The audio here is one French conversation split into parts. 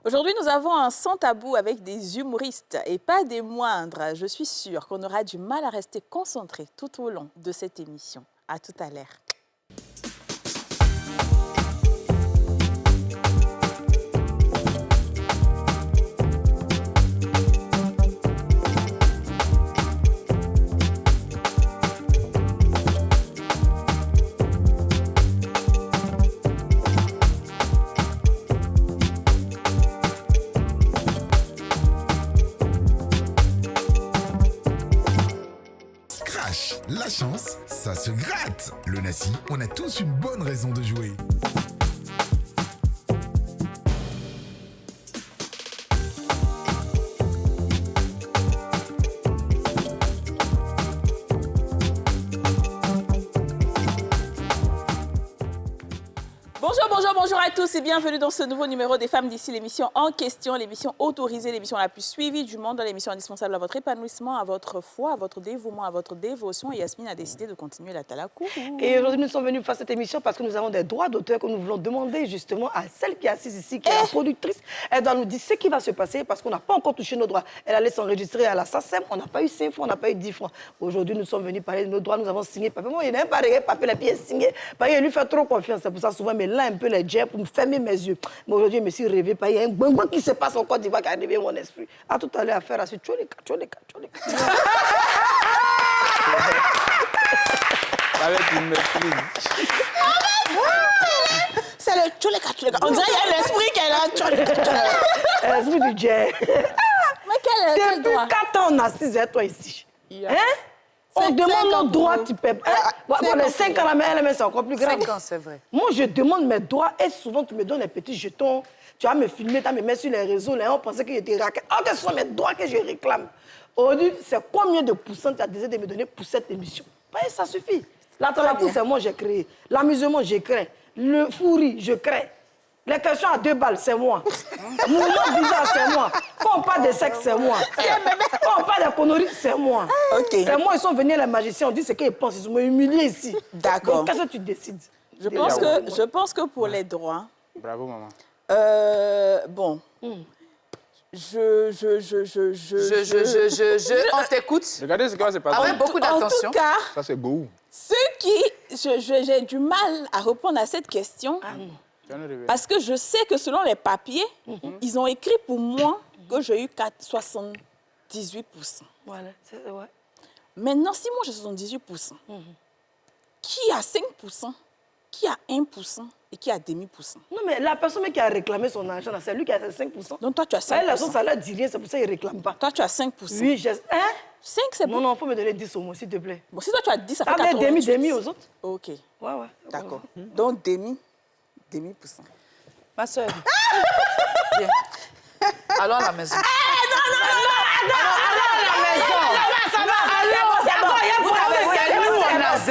Aujourd'hui, nous avons un sans tabou avec des humoristes et pas des moindres. Je suis sûre qu'on aura du mal à rester concentré tout au long de cette émission. À tout à l'heure. La chance, ça se gratte. Le Nassi, on a tous une bonne raison de jouer. Bonjour à tous et bienvenue dans ce nouveau numéro des Femmes d'ici, l'émission en question, l'émission autorisée, l'émission la plus suivie du monde, l'émission indispensable à votre épanouissement, à votre foi, à votre dévouement, à votre dévotion. Et Yasmine a décidé de continuer la talakou. Et aujourd'hui, nous sommes venus faire cette émission parce que nous avons des droits d'auteur que nous voulons demander justement à celle qui est assise ici, qui est la productrice. Elle doit nous dire ce qui va se passer parce qu'on n'a pas encore touché nos droits. Elle allait s'enregistrer à la SACEM, on n'a pas eu 5 francs, on n'a pas eu 10 francs. Aujourd'hui, nous sommes venus parler de nos droits, nous avons signé papier. Moi, il n'a même pas regardé papier, la pièce signée. Parce qu'il lui fait trop confiance, c'est pour ça souvent, mais là, un peu les jets pour me fermer mes yeux. Mais aujourd'hui, je me suis rêvé, il y a un bonbon qui se passe en Côte d'Ivoire qui a réveillé mon esprit. À tout à l'heure, à faire à ce tcholika. Avec une maîtrise. C'est le tcholika. On dirait qu'il y a l'esprit qu'elle a. L'esprit du jet. Mais quel Depuis droit? 4 ans, on a 6 heures, toi, ici. Yeah. Hein? On demande nos droits, tu peux. Bon, les 5 ans, la mère, c'est encore plus grave. 5 ans, c'est vrai. Moi, je demande mes droits et souvent, tu me donnes les petits jetons. Tu vas me filmer, tu vas me mettre sur les réseaux. Là, on pensait que j'étais raquette. Oh, que ce sont mes droits que je réclame. Aujourd'hui, c'est combien de pourcents tu as décidé de me donner pour cette émission? Ça suffit. La talakou, c'est moi, j'ai créé. L'amusement, j'ai créé. Le fourri, je crée. Les questions à 2 balles, c'est moi. Mouvement bizarre, c'est moi. Quand on parle de sexe, c'est moi. Quand on parle de conneries, c'est moi. Okay. C'est moi, ils sont venus, les magiciens, on dit ce qu'ils pensent. Ils m'ont humilié ici. D'accord. Donc, qu'est-ce que tu décides? Je pense que pour les droits... Bravo, maman. Bon... On t'écoute. Regardez ce qui va se passer. Ah ouais, beaucoup d'attention. En tout cas, Ça, c'est beau. ceux qui... J'ai du mal à répondre à cette question parce que je sais que selon les papiers, ils ont écrit pour moi que j'ai eu 78%. Voilà, c'est ouais. Maintenant, si moi j'ai 78%, qui a 5%, qui a 1% et qui a demi-%? Non, mais la personne qui a réclamé son argent, c'est lui qui a 5%. Donc toi, tu as 5%. La personne, ça ne dit rien, c'est pour ça qu'il ne réclame pas. Toi, tu as 5%. Oui, j'ai... Hein? 5, c'est bon. Non, il faut me donner 10 au moins, s'il te plaît. Bon, si toi, tu as 10, ça fait Ça fait 88. demi aux autres. OK. Ouais. D'accord. Donc, demi-%. Ma soeur. Viens. Allons à la maison. Allons à la maison. Ça va. C'est bon. On a 0,5.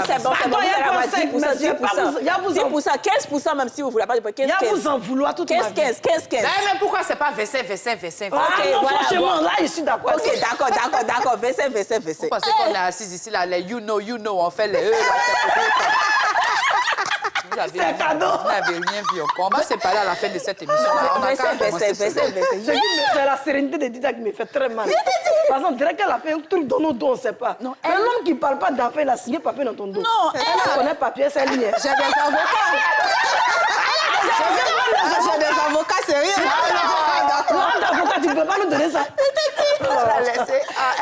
C'est bon. Vous allez avoir 10%, 15% même si vous ne voulez pas. 15, Il y a vous en vouloir toute ma vie. 15. Mais pourquoi c'est pas verset? Ah non, franchement, là, je suis d'accord. OK, d'accord. Verset. Vous pensez qu'on est assis ici, là, les you know, on fait les C'est un cadeau. Vous n'avez rien vu encore. On va se séparer à la fin de cette émission. Verset. J'ai dit, mais c'est la sérénité de Dida qui me fait très mal. Par exemple, direct qu'elle a fait un truc dans nos dos, on ne sait pas. Non, mais l'homme qui ne parle pas d'enfant, il a signé papier dans ton dos. Non, elle connaît papier, c'est lié. J'ai des avocats. J'ai des avocats sérieux. Non, d'avocat, tu ne peux pas nous donner ça.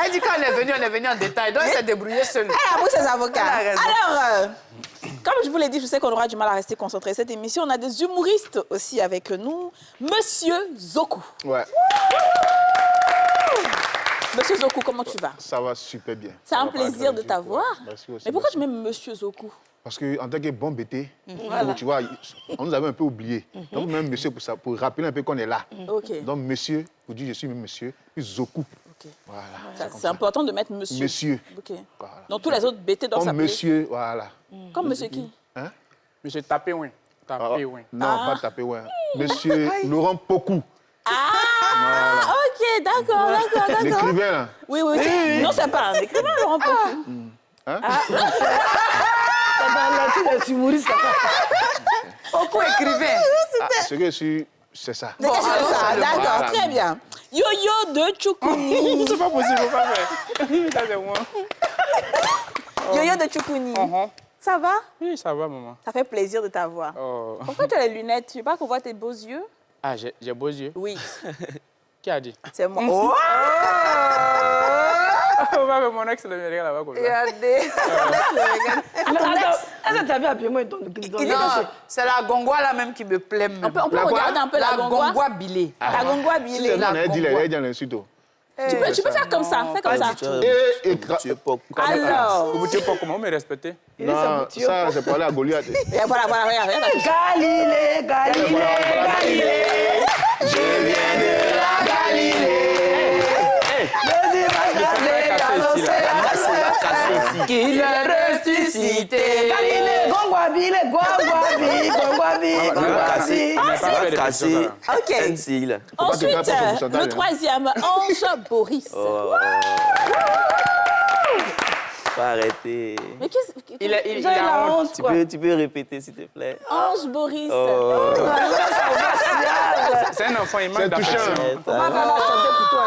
Elle dit qu'on est venu en détail, donc elle s'est débrouillée seule. Elle a pris ses avocats. Elle a raison. Alors, comme je vous l'ai dit, je sais qu'on aura du mal à rester concentré. Cette émission, on a des humoristes aussi avec nous. Monsieur Zoku. Ouais, Monsieur Zoku, comment tu vas? ça va super bien. C'est un plaisir de t'avoir. Merci aussi. Mais pourquoi merci. tu m'aimes Monsieur Zoku? Parce qu'en tant que bon BT, tu vois, on nous avait un peu oubliés. Donc, même monsieur, pour ça, pour rappeler un peu qu'on est là. OK. Donc, monsieur, pour dire je suis monsieur, puis Zoku. OK. Voilà. C'est important de mettre monsieur. Monsieur. OK. Voilà. Donc, tous les autres BT doivent Comme s'appeler. monsieur, voilà. Comme monsieur qui? Hein? Monsieur Tapé, oui. Tapé, oui. Non, pas taper, ouais. Monsieur Laurent Pocou. Ah, OK, d'accord. L'écrivain, là. Oui. Non, c'est pas un écrivain, Laurent Pocou. Hein? C'est dans la tête des humoristes. Pocou écrivain. Ce que je suis, c'est ça. C'est quelque chose de ça, d'accord, Voilà. très bien. Yo-yo de Choukouni. C'est pas possible, faut pas faire. Ça, c'est moi. Yo-yo de Choukouni. Ça va? Oui, ça va, maman. Ça fait plaisir de t'avoir. Oh. Pourquoi tu as les lunettes? Tu veux pas qu'on voit tes beaux yeux? Ah, j'ai beaux yeux. Oui, Qui a dit? c'est moi. Oh! On va avec mon ex, le regarde là-bas comme ça. Regardez. Attends, est-ce que tu as vu habillement et ton Non, c'est la gongoa là même qui me plaît même. On peut La quoi? regarder un peu la gongoa? bilée. La gongoa Si bilée. c'est moi, on a dit les insultes. Tu peux faire comme ça, fais comme ça. Tu es pas... Alors, Vous dites pas comment me respecter? Non, ça, j'ai parlé à Goliath. et voilà, regarde. Galilée, Galilée, je viens de la Galilée. Le dimanche Qu'il est ressuscité. Galilée, Gongwabi, casser Ok. un sigle. Ensuite, pas faire pour le troisième, Ange Boris. Oh. Faut arrêter. Mais qu'est-ce que... Il J'ai a la honte. honte, quoi. Tu peux répéter, s'il te plaît? Ange Boris. Oh. C'est un enfant, il manque C'est touchant. d'affection. On va vraiment chanter pour toi.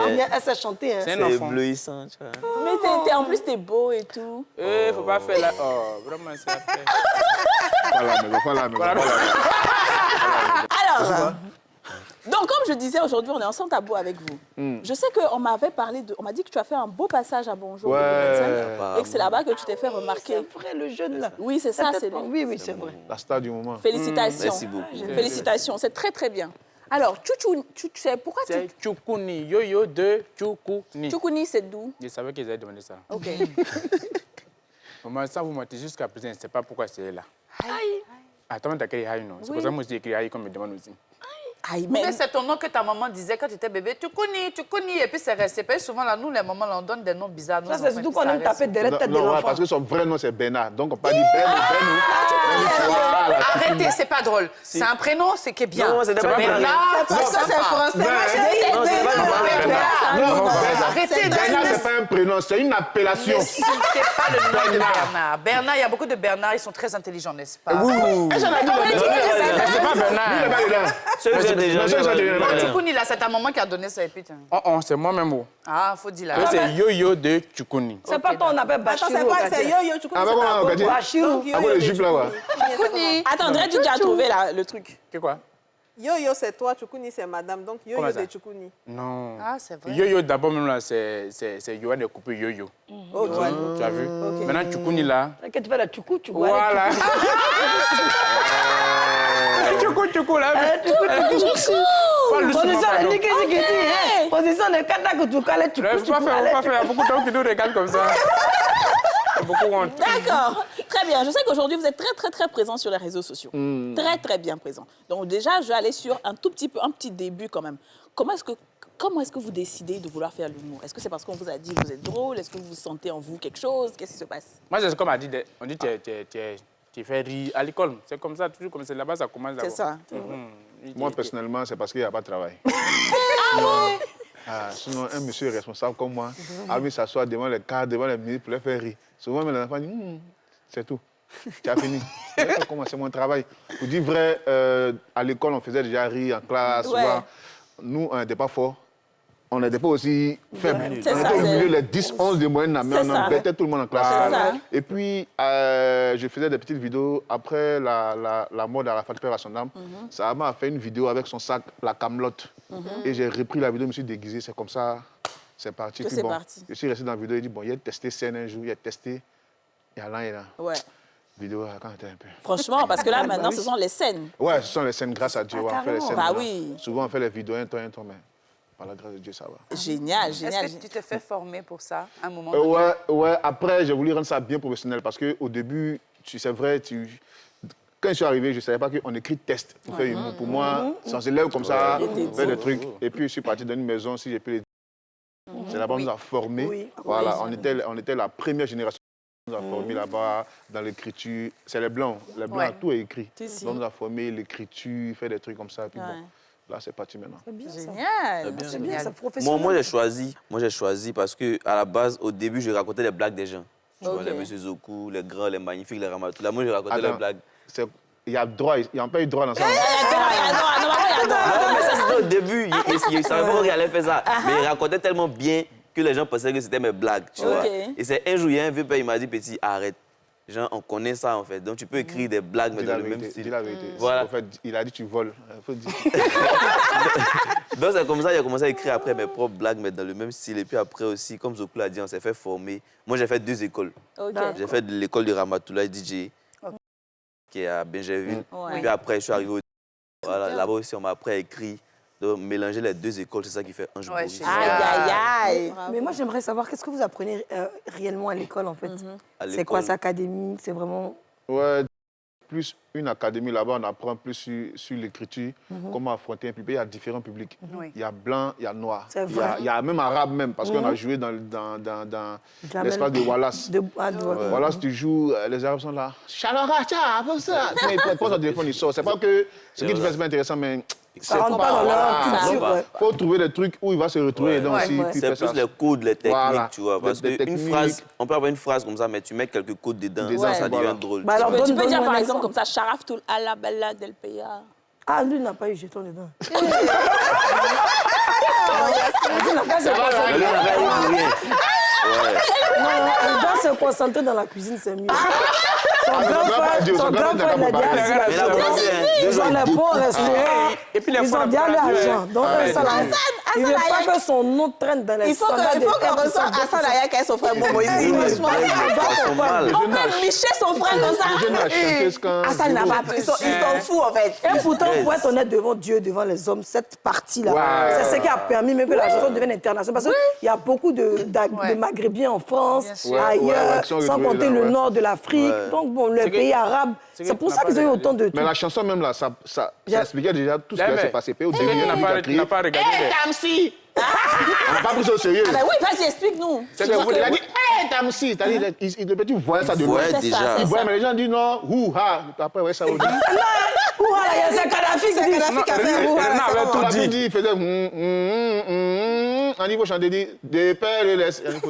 C'est- Elle sait chanter. C'est un C'est enfant. éblouissant, tu vois. Mais en plus, t'es beau et tout. Faut pas faire la... Oh, vraiment, c'est la fête. Voilà. Alors, donc comme je disais, aujourd'hui, on est ensemble tabou avec vous. Je sais qu'on m'avait parlé de... On m'a dit que tu as fait un beau passage à Bonjour Ouais. 2025 et que c'est là-bas que tu t'es fait remarquer. C'est vrai, le jeune là. Oui, c'est ça, c'est lui. Oui, c'est vrai. La star du moment. Félicitations. Merci beaucoup. Félicitations, c'est très très bien. Alors, pourquoi C'est Choukouni, yo-yo de Choukouni. Choukouni, c'est d'où? Je savais qu'ils allaient demander ça. Ok. Maman, sans vous mentir, jusqu'à présent, je ne sais pas pourquoi c'est là. Aïe. Attends, t'as écrit aïe, non? C'est pour ça que moi, j'ai écrit aïe comme me demande aussi. Aïe, Mais c'est ton nom que ta maman disait quand tu étais bébé. Tu connais. Et puis c'est resté. Parce que souvent, là, nous, les mamans, là, on donne des noms bizarres. Ça, c'est surtout qu'on aime taper derrière la tête de Non, ouais, l'enfant. parce que son vrai nom, c'est Bernard. Donc, on peut pas dire Ben Voilà. Arrêtez, c'est pas drôle. C'est un prénom, c'est qui est bien. Non, c'est pas un prénom. ça, c'est français. Moi, j'ai dit Non, c'est pas un prénom. Non, Arrêtez, Bernard, c'est pas un prénom, c'est une appellation. ne citez pas le nom de Bernard. Bernard, il y a beaucoup de Bernard, ils sont très intelligents, n'est-ce pas? C'est pas Bernard. Ceux que j'ai déjà vu. Non, Choukouni, là, c'est ta maman qui a donné ça. Et puis, tiens. Oh, c'est moi-même. Oh. Ah, faut dire là. Eux, c'est yo-yo de Choukouni. C'est pas toi, on appelle Attends, Bachirou. c'est quoi? C'est yo-yo, tu Ah, connais bah, ça? on va dire. Bachirou. Ah, bon, les jupes là, ouais. Choukouni. Attends, André, tu as trouvé le truc. C'est quoi? Yo-yo, c'est toi, Choukouni, c'est madame. Donc, yo-yo Comment ça? de Choukouni. Non. Ah, c'est vrai. Yo-yo, d'abord, même là, c'est Yoann de coupé yo-yo. Ok. Tu as vu? Maintenant, Choukouni là. Quand tu fais la tchoukou, tu vois. Voilà. Choukou là. Position de Niki, hein. Position de Kata Koutoukale, Il ne faut pas faire. Il y a beaucoup de gens qui nous regardent comme ça. Il y a beaucoup de honte. D'accord, très bien. Je sais qu'aujourd'hui, vous êtes très, très, très présent sur les réseaux sociaux. Très, très bien présent. Donc déjà, je vais aller sur un tout petit peu, un petit début quand même. Comment est-ce que vous décidez de vouloir faire l'humour? Est-ce que c'est parce qu'on vous a dit que vous êtes drôle? Est-ce que vous sentez en vous quelque chose? Qu'est-ce qui se passe? Moi, c'est comme on dit, tu fais rire à l'école. C'est comme ça, toujours comme c'est là-bas, ça commence. C'est ça. Moi, personnellement, c'est parce qu'il n'y a pas de travail. Sinon, un monsieur responsable comme moi a vu s'asseoir devant les cadres, devant les ministres pour les faire rire. Souvent, les enfants disent, c'est tout. Tu as fini. Comment c'est mon travail? Pour dire vrai, à l'école, on faisait déjà rire en classe. Ouais. Souvent. Nous, on n'était pas forts. On n'était pas aussi faibles. On C'est ça, était au c'est- milieu, les 10, 11 de moyenne, mais C'est on ça. embêtait tout le monde en classe. C'est ça. Et puis, je faisais des petites vidéos après la mort d'Arafat, père à son âme. Ça m'a fait une vidéo avec son sac, la camelote. Et j'ai repris la vidéo, je me suis déguisé. C'est comme ça, c'est parti. Que Puis c'est bon, parti. je suis resté dans la vidéo, il dit, bon, il a testé scène un jour, il a testé. Il y a là et là. Ouais. Vidéo, quand j'étais un peu. Franchement, parce que là, maintenant, ce sont les scènes. Ouais, ce sont les scènes, grâce à Dieu. Ouais, on fait les scènes. Bah maintenant. oui. Souvent, on fait les vidéos un temps, mais par la grâce de Dieu, ça va. Génial, génial. Est-ce que tu te fais former pour ça, à un moment Ouais. Après, j'ai voulu rendre ça bien professionnel parce qu'au début, c'est vrai, quand je suis arrivé, je ne savais pas qu'on écrit test pour faire humour. Pour moi, sans élève comme ça, faire des trucs. Et puis, je suis parti dans une maison, si j'ai pu les dire. C'est là-bas qu'on nous a formés. Oui. Voilà, on était la première génération. On nous a formés là-bas dans l'écriture. C'est les Blancs. Les Blancs, Ouais. tout est écrit. Si. Donc, on nous a formés l'écriture, faire des trucs comme ça. Et puis, Ouais. bon, là, c'est parti maintenant. Génial. C'est bien, c'est professionnel. Moi, j'ai choisi parce que à la base, au début, je racontais les blagues des gens. Tu vois, les Monsieur Zoku, les grands, les magnifiques, les Ramatou. Là, moi, je racontais les Attends. blagues. C'est il y a droit, il n'y a pas eu droit dans ça. Non, mais ça, c'était au début. Il ne savait pas qu'il allait faire ça. Mais il racontait tellement bien que les gens pensaient que c'était mes blagues, tu vois. Et c'est un jour, il y a un vieux père, il m'a dit, petit, arrête. Genre, on connaît ça, en fait. Donc, tu peux écrire des blagues, mais dans le même style. Dis la vérité. Voilà. En fait, il a dit, tu voles. Faut dire. Donc, c'est comme ça qu'il a commencé à écrire après mes propres blagues, mais dans le même style. Et puis après aussi, comme Zokou l'a dit, on s'est fait former. Moi, j'ai fait 2 écoles. J'ai fait l'école de Ramatoulaye DJ, qui est à Benjerville. Puis après, je suis arrivé au... Voilà, là-bas aussi, on m'a appris à écrire. Donc, mélanger les 2 écoles, c'est ça qui fait Ange Boris. Aïe. Mais moi, j'aimerais savoir, qu'est-ce que vous apprenez réellement à l'école, en fait? C'est quoi, c'est académique? C'est vraiment... Ouais, plus une académie là-bas, on apprend plus sur l'écriture, comment affronter un public. Il y a différents publics. Il y a blanc, il y a noir. Il y a même arabe même, parce qu'on a joué dans l'espace de Wallace. Wallace, tu joues, les arabes sont là. Chalora, tcha, comme ça. Il prend son téléphone, il sort. C'est pas que ce qui te fait, c'est pas intéressant, mais... Ça rentre pas dans leur culture. Il faut trouver des trucs où il va se retrouver. C'est plus les codes, les techniques, tu vois. Parce qu'une phrase, on peut avoir une phrase comme ça, mais tu mets quelques codes dedans, ça devient drôle. Tu peux dire par exemple comme ça, Sharaf tout à la bella del Peya. Ah, lui n'a pas eu jeton dedans. Il doit se concentrer dans la cuisine, c'est mieux. Son grand frère, il a dit, ils ont les bons restaurants, ils ont bien l'argent. Donc, il ne veut pas que son nom traîne dans les standards. Il faut qu'on reçoive Hassan Aya qui est son frère Momo ici. On peut micher son frère comme ça. Hassan n'a pas peur. Ils sont fous, en fait. Et pourtant, pour être honnête devant Dieu, devant les hommes, cette partie-là, c'est ce qui a permis même que la chanson devienne internationale. Parce qu'il y a beaucoup de Maghrébiens en France, ailleurs, sans compter le nord de l'Afrique. Donc, bon, le pays arabe, c'est pour ça qu'ils ont eu autant de trucs. Mais la chanson même là, ça expliquait déjà tout ce qui s'est passé. Au début, on n'a pas regardé. Tamsi. On n'a pas pris ça au sérieux. Oui, vas-y, explique-nous. Il a dit, hé, Tamsi. Le petit voyait ça de loin. Il voyait, mais les gens disent non, ouha. Après, ouais, ça aussi. Ouha, c'est Kadhafi qui a fait ouha. On a tout dit, il faisait un niveau chanté, dit, des pères et laisse. La chose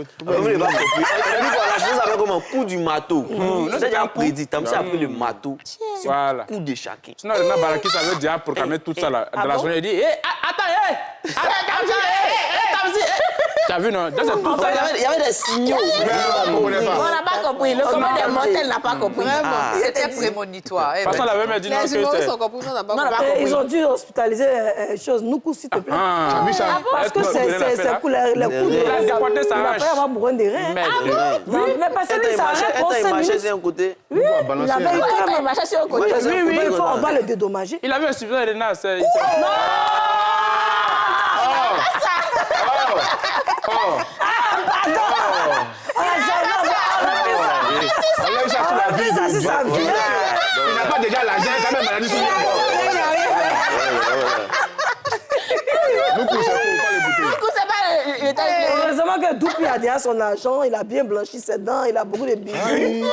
avait comme un coup du marteau. J'ai déjà prédit, Tamsi a pris le marteau. Voilà. Coup de chacun. Sinon, Renan Baraki savait déjà programmer tout ça là. Dans la journée, il dit, attends, tu as vu, non? Il y avait des signaux. On n'a pas compris. Le commun des mortels n'a pas compris. C'était prémonitoire. De toute façon, la même a dit non que c'est... Ils ont dû hospitaliser chose. Noukou, s'il te plaît. Tu as vu ça? Parce que c'est pour les coups de rein. Il a fait avoir brûler des reins. Mais parce que lui, ça arrête pour 5 minutes. un côté. Oui, il avait Il marchait sur un côté. Oui, on va le dédommager. Il avait un suffisant de Renan. Il n'a pas déjà l'argent, quand même, maladie sur heureusement que Doupi a déjà son argent, il a bien blanchi ses dents, il a beaucoup de bijoux. Et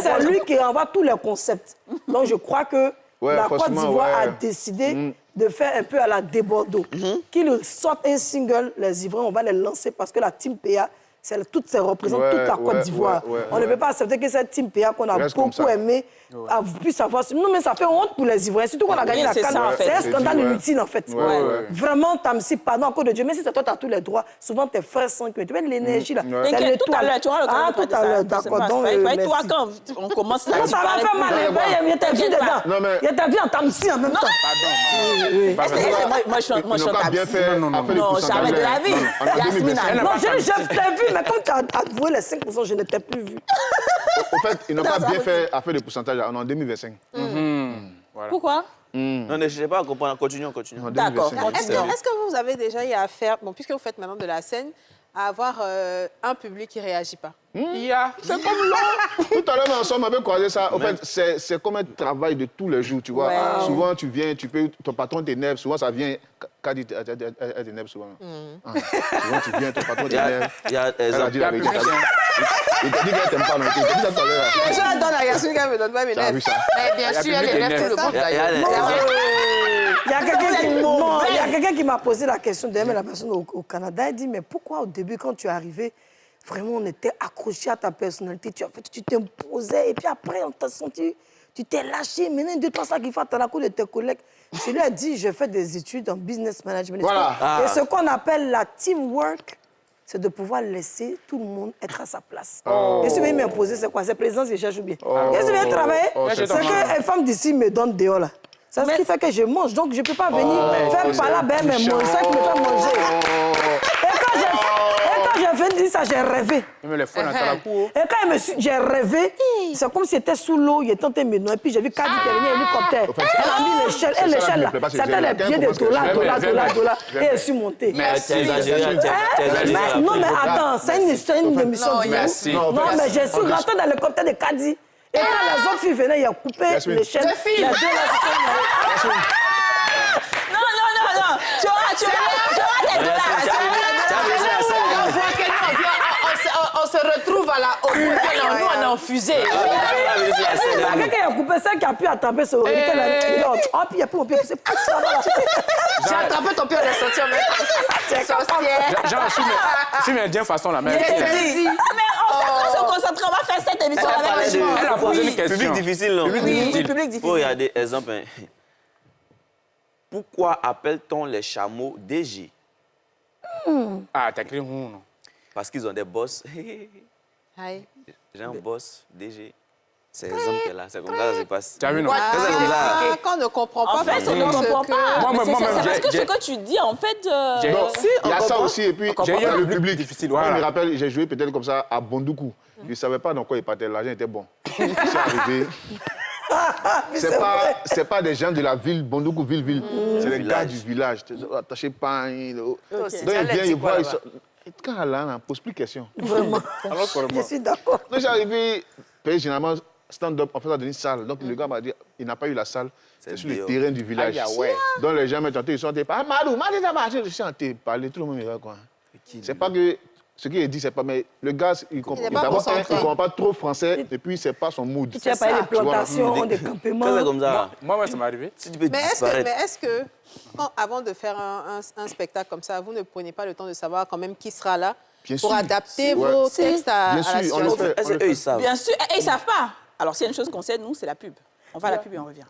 c'est lui qui envoie tous les concepts. Donc je crois que la Côte d'Ivoire a décidé de faire un peu à la Débordeaux. Qu'ils sortent un single, les Ivoiriens, on va les lancer parce que la Team PA, ça représente toute la Côte d'Ivoire. On ne peut pas accepter que cette Team PA qu'on a beaucoup aimé puisse avoir... Non, mais ça fait honte pour les Ivoiriens, surtout qu'on a gagné la CAN. C'est un scandale inutile, en fait. Vraiment, Tamsi, pardon, encore de Dieu, mais si c'est toi, tu as tous les droits. Souvent, tes frères sont que tu mets de l'énergie, là. T'inquiète, tout à l'heure, tu vois le Ah, tout à l'heure, d'accord. Donc, toi, quand on commence là, non, ça va faire mal. Il y a ta vie dedans. Il y a ta vie en Tamsi en même temps. Pardon, moi, je suis en Tamsi. Non, jamais de la vie. Yasmine, non, je t'ai vu, mais quand tu as avoué les 5%, je ne t'ai plus vu. Au fait, ils n'ont pas bien fait à faire le pourcentage en 2025. Voilà. Pourquoi? Non, je ne sais pas comprendre. Continuons. D'accord. Est-ce que vous avez déjà eu à faire, bon, puisque vous faites maintenant de la scène, à avoir un public qui ne réagit pas? C'est comme là. Tout à l'heure, ensemble, on avait croisé ça. En fait, c'est comme un travail de tous les jours, tu vois. Souvent, tu viens, ton patron t'énerve. Souvent, ça vient... Kadi t'énerve souvent. Souvent, tu viens, ton patron t'énerve. Elle a dit la vérité. Il t'a dit qu'elle t'aime pas. Il t'a dit ça tout à l'heure. Les gens donnent à Yasmine qu'elle me donne pas mes nerfs. Mais bien sûr, elle élève tout le monde d'ailleurs. Il y a quelqu'un qui m'a posé la question, d'ailleurs, la personne au Canada, elle dit, mais pourquoi au début, quand tu es arrivé, vraiment, on était accroché à ta personnalité, tu t'imposais, et puis après, on t'a senti Tu t'es lâché, maintenant, il ne pas ça qu'il faut à la cour de tes collègues. Je lui ai dit, je fais des études en business management. Voilà. Et ce qu'on appelle la teamwork, c'est de pouvoir laisser tout le monde être à sa place. Et ce qui vient m'imposer, c'est quoi? C'est présence et cherche bien. Et ce qui vient travailler, c'est que les femmes d'ici me donnent dehors là. C'est ce qui fait que je mange. Donc, je ne peux pas venir faire par là, ben, mais manger, ça qui me fait manger. Et quand j'ai fait dire ça, j'ai rêvé. Mais les fois, on entend la cour. Et quand j'ai rêvé, c'est comme si c'était sous l'eau, il était en train de me noyer. Puis j'ai vu Kadi qui est venu en hélicoptère. Elle a mis l'échelle, et l'échelle là, c'était les pieds de Tola. Et je suis montée. Tu as exagéré. Non, mais attends, c'est une émission de merci. Non, mais je suis rentrée dans l'hélicoptère de Kadi. Et quand les autres filles venaient, il a coupé l'échelle. Les deux là, c'est Non. Tu auras tes dollars. On se retrouve à la haute. Nous, on est en fusée. quelqu'un a coupé ça qui a pu attraper ce puis il a pris mon pied. J'ai attrapé ton pied, on est sorti en même temps. Genre, je suis indien façon la même. Mais on se concentre, on va faire cette émission avec les gens. Elle a posé une question. Public difficile, non? Oui, public difficile. Faut regarder, exemple, pourquoi appelle-t-on les chameaux DG? Ah, t'as écrit non? Parce qu'ils ont des boss. Aïe. Gens boss, DG. C'est les hommes qui sont là. C'est comme ça que ça se passe. Tu as vu, non? C'est comme ça. Quand on ne comprend pas, En fait, on ne comprend pas. Moi, C'est parce que j'ai- ce que tu dis, en fait... Non, il y a ça aussi, et puis J'ai eu dans un le public public. difficile, Moi, voilà. je me rappelle, j'ai joué peut-être comme ça à Bondoukou. Je ne savais pas dans quoi il partait, l'argent était bon. Je suis arrivé. C'est pas des gens de la ville, Bondoukou, ville. C'est les gars du village. Attachez pas. Donc il vient, il voit. Et quand Alain ne pose plus de questions. Vraiment. Je suis d'accord. Donc j'ai arrivé, généralement, stand-up, on fait ça dans une salle. Donc le gars m'a dit, il n'a pas eu la salle, c'est sur le dehors. terrain du village. Aïe, ouais. Donc les gens m'entendent, ils sont ah, Madou, ça marche. Je suis en train de parler, tout le monde me regarde quoi. C'est pas que ce qu'il dit, c'est pas, mais le gars, il comprend pas concentré. il comprend pas trop français, et puis c'est pas son mood. Tu as parlé de plantations, de Quand c'est campements. comme ça, Moi, ça m'est arrivé. si tu peux Mais disparaître. est-ce que avant de faire un spectacle comme ça, vous ne prenez pas le temps de savoir quand même qui sera là Bien pour sûr. adapter Ouais. vos textes à Bien la sûr, on le situation? fait. Est-ce qu'eux, ils savent? Bien sûr, et ils ne savent pas. Alors, s'il y a une chose qu'on sait, nous, c'est la pub. On va à la pub et on revient.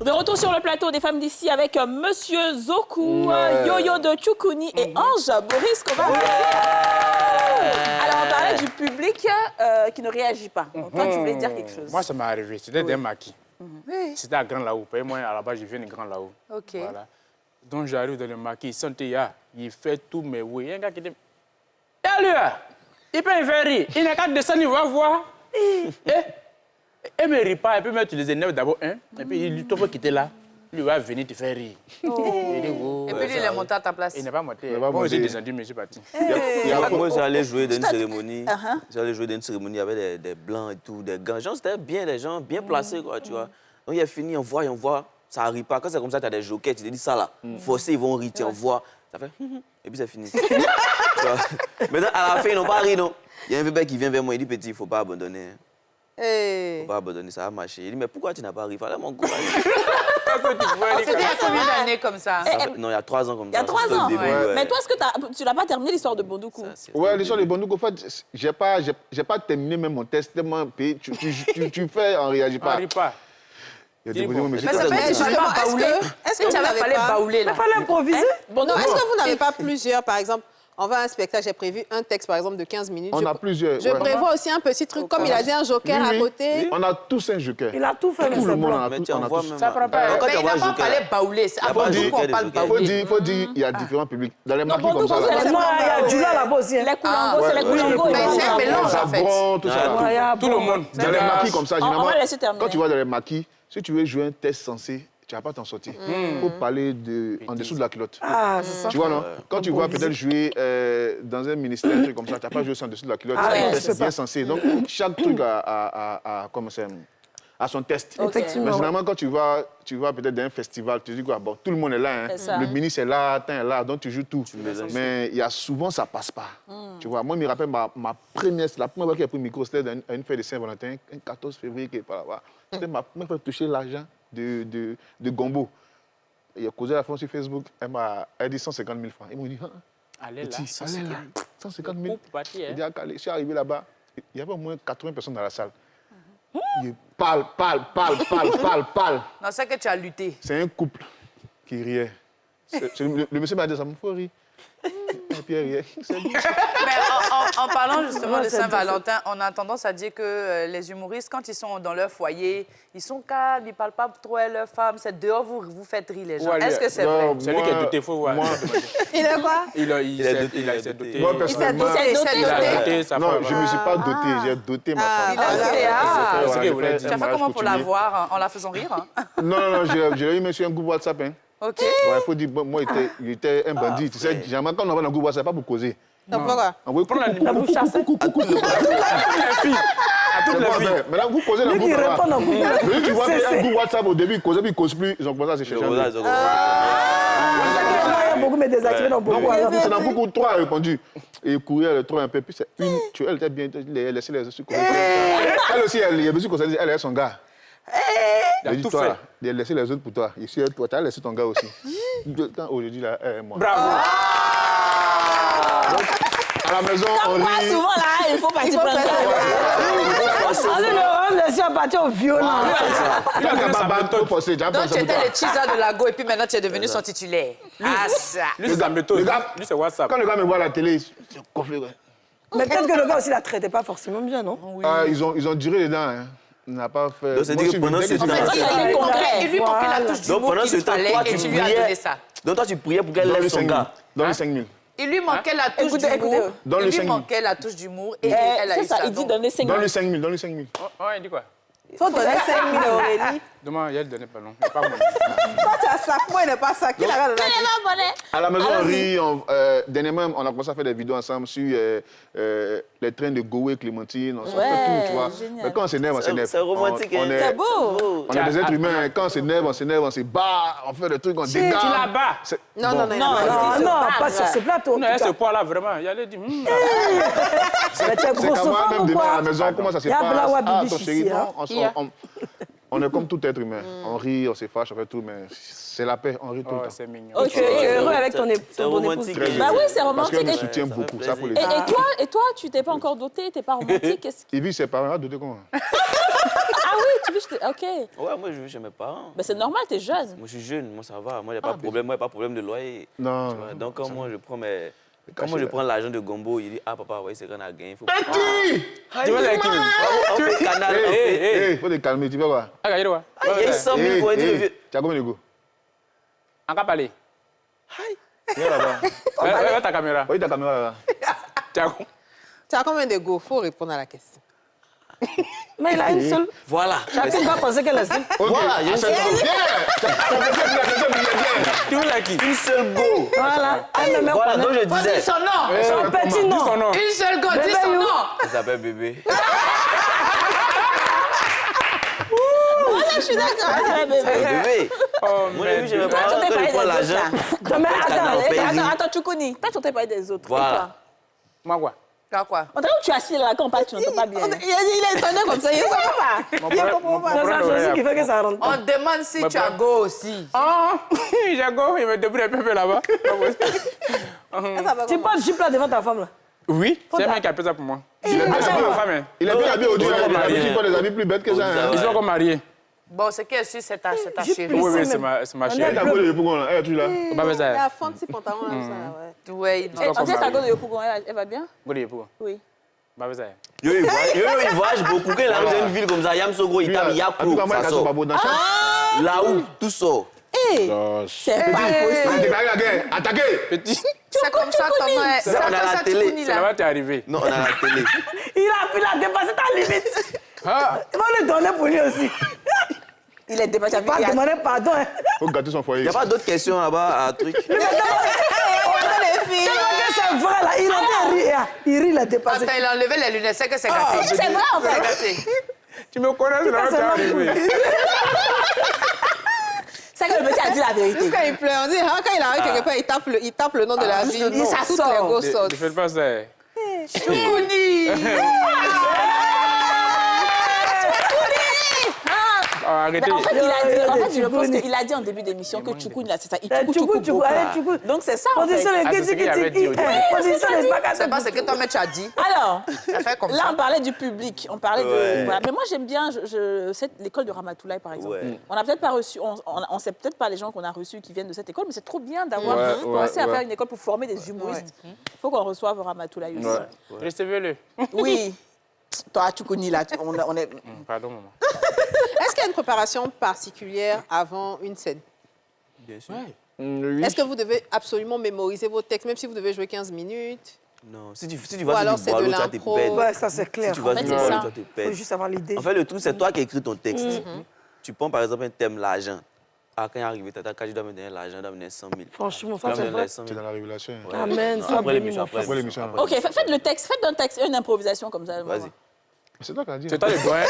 De retour sur le plateau des femmes d'ici avec Monsieur Zoku, Yo-Yo de Choukouni et Ange Boris qu'on va Alors, on parlait du public qui ne réagit pas. Donc, toi, tu voulais dire quelque chose. Moi, ça m'est arrivé. C'était des maquis. C'était à Grand Laou. Moi, à la base, je viens de Grand Laou. OK. Voilà. Donc, j'arrive dans le maquis. Il sentait, il fait tout mes oui. Il y a un gars qui dit, et lui, il peut me faire rire. Il n'a qu'à descendre, il va voir. Et me rit pas. Et puis, tu les énerves d'abord, hein. Et puis, il faut quitter là. Lui va venir te faire rire. Il dit, oh, Et puis lui, il est monté à ta place. il n'est pas monté. Il n'est pas Moi, j'ai monté. descendu, mais je suis parti. Moi, j'ai allé jouer dans une cérémonie. Uh-huh. J'allais jouer dans une cérémonie avec des blancs et tout, des gants. Genre, c'était bien, les gens bien placés, quoi, tu vois. Donc, il a fini, on voit, ça n'arrive pas. Quand c'est comme ça, tu as des jokers, tu te dis ça là, forcés, ils vont rire, on voit. Ça fait, et puis c'est fini. Tu vois. Maintenant, à la fin, ils n'ont pas ri, non. Il y a un bébé qui vient vers moi, il dit, petit, il ne faut pas abandonner. Il ne faut pas abandonner, ça va marcher. Il dit, mais pourquoi tu n'as pas ri? Fallait mon courage. C'était il y a combien d'années comme ça? Non, il y a 3 ans comme Il y ça. a 3 C'était au ans. début, Ouais. ouais. Mais toi, est-ce que tu n'as pas terminé l'histoire de Bondoukou? Ça, c'est- Ouais, l'histoire de Bondoukou, en fait, j'ai pas terminé même mon test, tellement tu fais, on ne réagit On pas. rit pas. Il y a des bonhommes, mais Mais ça c'est- fait justement, est-ce que Tu vous avais n'avez fallait pas... baouler là. Il fallait improviser. Non, est-ce que vous n'avez pas plusieurs, par exemple, on va à un spectacle, j'ai prévu un texte, par exemple, de 15 minutes. On a plusieurs. Je ouais. prévois aussi un petit truc, comme il a dit, un joker Oui, à oui. côté. On a tous un joker. Il a tout fait, mais Tout le c'est monde blanc. en a Mais tous. tu On a envoies tous. même. Ça prend pas. Quand Mais tu il envoies n'a un pas joker, parlé baouler. C'est Il a avant pas tout dit qu'on qu'il y a parle des jokers. baouler. Il y a différents publics. Dans les marquis Bondoukou, comme ça, là. c'est Moi, il y a du là là-bas aussi. hein. Les Koulangos, c'est les Ouais, Koulangos. Mais c'est un mélange, en fait. Zabron, tout ça. Ouais, là. Ouais, il y a Tout le bon. monde. Dans les maquis comme ça, On généralement, va laisser terminer. quand tu vas dans les maquis, si tu veux jouer un test sensé, tu ne vas pas t'en sortir. Il faut parler en dessous de la culotte. Ah, c'est ça. Tu vois, non? Quand tu vas peut-être jouer dans un ministère, un truc comme ça, tu n'as pas joué ça en dessous de la culotte. Ah, ouais, c'est c'est bien pas. censé. Donc, chaque truc a comment c'est, à son test. Effectivement. Mais généralement, quand tu vas peut-être dans un festival, tu dis quoi, bon, tout le monde est là, hein. Le ministre est là, Tin est là, donc tu joues tout. Mais il y a souvent, ça passe pas. Tu vois, moi, je me rappelle la première fois que j'ai pris le micro, c'était à une fête de Saint-Valentin, un 14 février, qui est pas là-bas. C'était ma première fois de toucher l'argent de Gombo. Il a causé la fois sur Facebook, elle dit 150 000 francs. Ils m'ont dit, Allez là, 150 000. Il dit, je suis arrivé là-bas, il y avait au moins 80 personnes dans la salle. Il parle. Non, c'est que tu as lutté. C'est un couple qui riait. Le monsieur m'a dit, ça me fait rire. Et puis il riait. Mais en parlant justement de Saint-Valentin, on a tendance à dire que les humoristes, quand ils sont dans leur foyer, ils sont calmes, ils ne parlent pas trop à leur femme. C'est dehors, vous faites rire les gens. Ouais, Est-ce que c'est vrai? C'est lui qui est doté, il faut voir. Il est quoi? Il s'est doté. Moi, personnellement, non, je ne me suis pas doté, j'ai doté ma femme. Tu as fait comment pour la voir en la faisant rire? Non, je l'ai eu sur un groupe WhatsApp. OK. Il faut dire, moi, il était un bandit. Tu sais, généralement, quand on va dans un groupe WhatsApp, c'est pas pour causer. Pourquoi? La bouche chassée. Maintenant, vous causez dans le groupe. Tu vois, un groupe WhatsApp au début, ils causaient, puis ils ne causent plus. Ils ont commencé à se chercher. Beaucoup me désactivé dans beaucoup. C'est dans beaucoup, 3 a répondu. Et il courait le 3 un peu. Puis c'est une, elle était bien, elle a laissé les autres. Elle aussi, elle est son gars. Il a tout fait. Il a laissé les autres pour toi. Ici, toi, tu as laissé ton gars aussi. Quand aujourd'hui, là, moi. Bravo. Donc, à la maison, on rit. Souvent, là, il faut partir prendre On est le laisser à partir au violent. Il a pas forcé. Donc, tu étais le teaser de Lago et puis maintenant, tu es devenu son titulaire. Ah, ça. Lui, c'est sa méthode. Lui, c'est WhatsApp. Quand le gars me voit à la télé, il se conflit. Mais peut-être que le gars aussi la traitait pas forcément bien, non? Ils ont duré les dents. Hein. On n'a pas fait. Donc, c'est-à-dire que pendant ce temps, il lui manquait la touche d'humour qu'il fallait et tu lui as donné ça. Donc, toi, tu priais pour qu'elle laisse son gars. Dans les 5 000. Il lui manquait la touche d'humour. Il lui manquait la touche d'humour et elle a eu ça. Il dit donner 5 000. Dans les 5 000, dans les 5 000. Ouais, il dit quoi? Il faut donner 5 000 Aurélie. Demain, il ne donnait pas, non. Il n'est pas bon. Toi, tu as sac, moi, il n'est pas sac. Qui l'a donné? À la maison, on rit. Dernièrement, on a commencé à faire des vidéos ensemble sur les trains de Goué, Clémentine. On fait tout, tu vois. Mais quand on s'énerve, on s'énerve. C'est romantique. C'est beau. On est des êtres humains. Quand on s'énerve, on se bat, on fait des trucs, on dégage. Tu la bats. Non, pas sur ce plateau. Non, ce poids-là, vraiment, il allait dire... C'est quand moi-même, demain, à la maison, comment ça se passe? Ah, ton chéri, non, on est comme tout être humain. On rit, on se fâche, on fait tout, mais c'est la paix, on rit tout le temps. C'est mignon. Ok. Tu es heureux avec ton épouse. Bah oui, c'est Parce romantique. qu'elle me soutient beaucoup, ça faut le Et dire. toi, tu t'es pas encore doté, t'es pas romantique. Il vit ses parents, doté comment? Ah oui, tu vis, ok. Ouais, moi, je vis chez mes parents. Ben c'est normal, t'es jeune. Moi, je suis jeune, moi, ça va. Moi, il n'y a pas de problème. Moi, il n'y a pas de problème de loyer. Non. Tu vois, donc, quand moi, je prends Comment je prends l'argent de Gombo, il dit, ah papa, oui, c'est qu'on a gagné. Faut... Petit! Tu vas avec qui? On fait canal. Il faut te calmer, tu fais quoi? Ah, regarde, quoi? Il y a 100 000 pour dire le vieux. Tu as combien de go? En cas parler. Viens là-bas. Ouais, ta caméra. Oui, ta caméra là. Tu as combien de go? Il faut répondre à la question. Mais il a une seule. Voilà. Chacun va penser qu'elle a seule. Voilà, j'ai une seule go. Tu veux qui? Une seule go. Voilà. Voilà, donc je Dis disais. son nom. Son petit nom. Dis son nom. Une seule go, dis son nom. Il s'appelle bébé. Voilà, je suis d'accord. Bébé. Oh, Moi, j'ai vu, je vais pas quand je prends l'argent. Attends, tu connais. Toi, tu n'entends pas des autres. Voilà. Moi, quoi? Quoi? On dirait que tu es assis là, quand on parle, tu n'entends pas bien. Il est étonné comme ça, il ne comprend pas. Mon C'est ça aussi qui fait que ça rentre. On demande si tu as go aussi. Ah, Jago, il me débrouille un peu là-bas. Tu parles Jeep là devant ta femme là. Oui, c'est un mec qui a fait ça pour moi. Il est bien habillé. Il est bien habillé au dieu. Il a des amis plus bêtes que ça. Ils sont comme mariés. Bon, ce qui est sûr, c'est ta chérie. Oui, c'est ma Elle chérie. t'a collé le pougon là. Elle, tu là. Pas besoin. Il a fond de ses pantalons là, ça, ouais. Oui, On dirait ta gosse de Yopougon, elle va bien? Oui. Pas besoin. Yo, il voyage beaucoup. Quand il arrive dans une ville comme ça, Yamsogo, il tape Yakou, ça sort. Là où tout sort. C'est pas possible. Déclarer la guerre. Attaquez. Petit. c'est comme ça, comment C'est on a la télé. Ça va t'arriver. Non, on a la télé. Il a dépassé ta limite. Ah. Il va le donner pour lui aussi. Il est dépassé. Il va demander pardon. Faut gâter son foyer. Il n'y a pas d'autres questions là-bas à truc. C'est vrai là, il rit, il a dépassé. Attends, il a enlevé les lunettes, c'est que c'est gâté. C'est vrai, en fait. C'est gâté. Tu me connais, c'est là où tu es arrivé. C'est que le petit a dit la vérité. Juste quand il pleure, on dit, hein, quand il arrive quelque part, il tape le nom de la ville. il s'assort. Toutes les grosses sortes. Ne faites pas ça. Choukouni. Arrêtez. En fait, je pense qu'il a dit en début d'émission que Choukouni, là, c'est ça. Il Choukou beaucoup. Donc, c'est ça, en fait. c'est ce qu'il avait dit au début. C'est pas ce que toi, tu as dit. Alors, Fait comme là, ça. on parlait du public. On parlait de... Voilà. Mais moi, j'aime bien l'école de Ramatoulaye, par exemple. Ouais. On n'a peut-être pas reçu... On sait peut-être pas les gens qu'on a reçus qui viennent de cette école, mais c'est trop bien d'avoir pensé à faire une école pour former des humoristes. Il faut qu'on reçoive Ramatoulaye aussi. Recevez-le. Oui. Toi, Choukouni, là, on est... Pardon, maman. Est-ce qu'il y a une préparation particulière avant une scène? Bien sûr. Oui. Est-ce que vous devez absolument mémoriser vos textes, même si vous devez jouer 15 minutes? Non, si tu Ou vas alors sur c'est du de boileau, toi, t'es l'impro. bête. Ouais, ça c'est clair. Si tu vas En fait, sur du c'est boileau, ça. toi, t'es Il bête. faut juste avoir l'idée. En fait, le truc, c'est toi qui écris ton texte. Tu prends par exemple un thème, l'argent. Ah, quand il est arrivé, quand je dois me donner l'argent, je dois me donner 100 000. Franchement, Je ça dois me c'est donner vrai. 100 C'est 000. dans la révélation. Ouais. Amen, Non, sois après béni, l'émission, mon fils. Après l'émission. après OK, faites le texte. Faites d'un texte une improvisation comme ça. Vas-y. C'est toi qui as dit. C'est toi le doyen.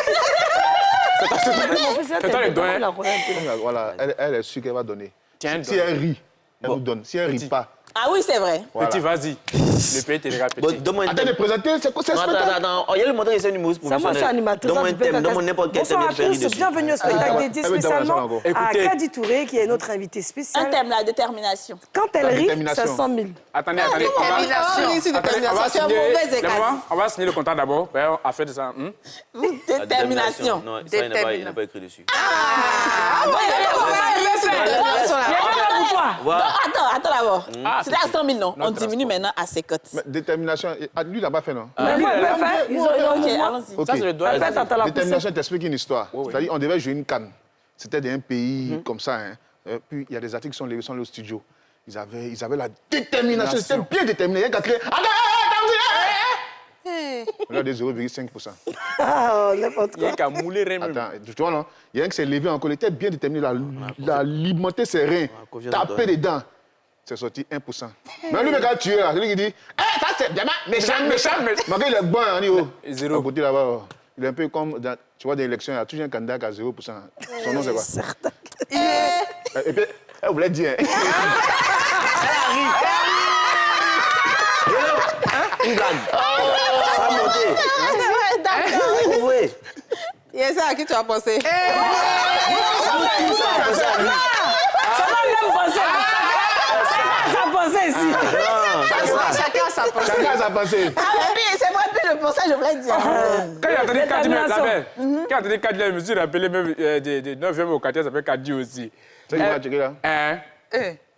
C'est toi le doyen. Voilà, elle est sûre qu'elle va donner. Tiens, Si elle rit, elle nous donne. Si elle rit pas, Ah oui, c'est vrai. voilà. Petit, vas-y. Le pays t'aidera, Bon, petit. donne-moi un Attends de thème. présenter, c'est quoi, c'est Non, spectacle? attends. Il y a le montant qui est un humoriste Ça, moi, je suis professionnel. animatrice. Donne-moi un thème, donne-moi n'importe quel thème, Bonsoir à je vais rire tous, dessus. bienvenue au spectacle dédié ah oui, spécialement d'accord. à Écoutez. Kadi Touré, qui est notre invitée Un spéciale. thème, la détermination. Quand elle rit, détermination. c'est 100 000. Attendez. On va Détermination. on va signer le contrat d'abord. Ben, on a fait de ça. La Détermination. Non, ça, il n'a pas écrit dessus. Voilà. Attends d'abord. Ah, C'était à 100 000, non? Notre On diminue maintenant à 50. Mais détermination, lui, il n'a pas fait, non? Mais moi, elle peut faire. Ils ont OK, un allons-y. Ok. Ça, c'est le doyen. Faites attends la poussée. Détermination, t'explique une histoire. Oui, oui. C'est-à-dire, on devait jouer une canne. C'était d'un pays comme ça. Hein. Puis, il y a des artistes qui sont levés, sont allés au studio. Ils avaient la détermination. C'était bien déterminé. Il y a qu'à crier. On a des 0,5%. Ah, n'importe Il y a quoi. qu'à mouler rien même. Attends, tu vois, non? Il y a un qui s'est levé encore. Il était bien déterminé. Il a alimenté ses reins, confiance en tapé toi. dedans. C'est sorti 1%. Mais lui, le gars tué, là, celui qui dit ça c'est bien, méchant. Mais il est bon, on dit oh. Zéro. À côté là-bas, oh. Il est un peu comme, tu vois, dans l'élection, il y a toujours un candidat qui a 0%. Son nom, c'est quoi? Certain. Et puis, elle voulait dire. Une blague. Ça a monté. D'accord. Vous voyez? Et c'est à qui tu as pensé? Ça pensait ici. Chacun sa pensée. Chacun a sa pensée. Ah, mais puis, c'est vrai, puis pour ça, je voulais dire. Quand il a entendu Kadi, Détermination. quand il a entendu Kadi, je me suis rappelé même de 9e au 4e, ça s'appelle Kadi aussi. C'est qui va checker là? Hein?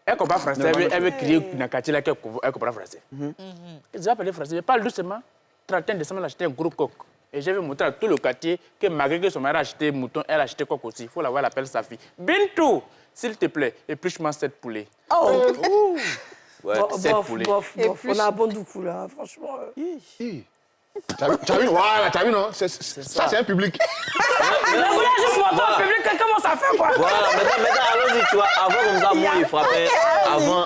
Elle comprend français, elle veut crier dans le quartier là qu'elle comprend français. Je vais parler français, je parle doucement. 31 décembre, elle a acheté un gros coq. Et je vais montrer à tout le quartier que malgré que son mari a acheté mouton, elle a acheté coq aussi. Il faut la voir, elle appelle sa fille. Bintou, s'il te plaît, épluche-moi 7 poulets. Oh! Ouais. Bof. On a un bon coup là, franchement. T'as vu? Voilà, t'as vu, non? Ça, c'est un public. Je voulais juste montrer au public comment ça fait quoi. Voilà, maintenant, allons-y, tu vois. Avant, comme ça, moi, il frappait.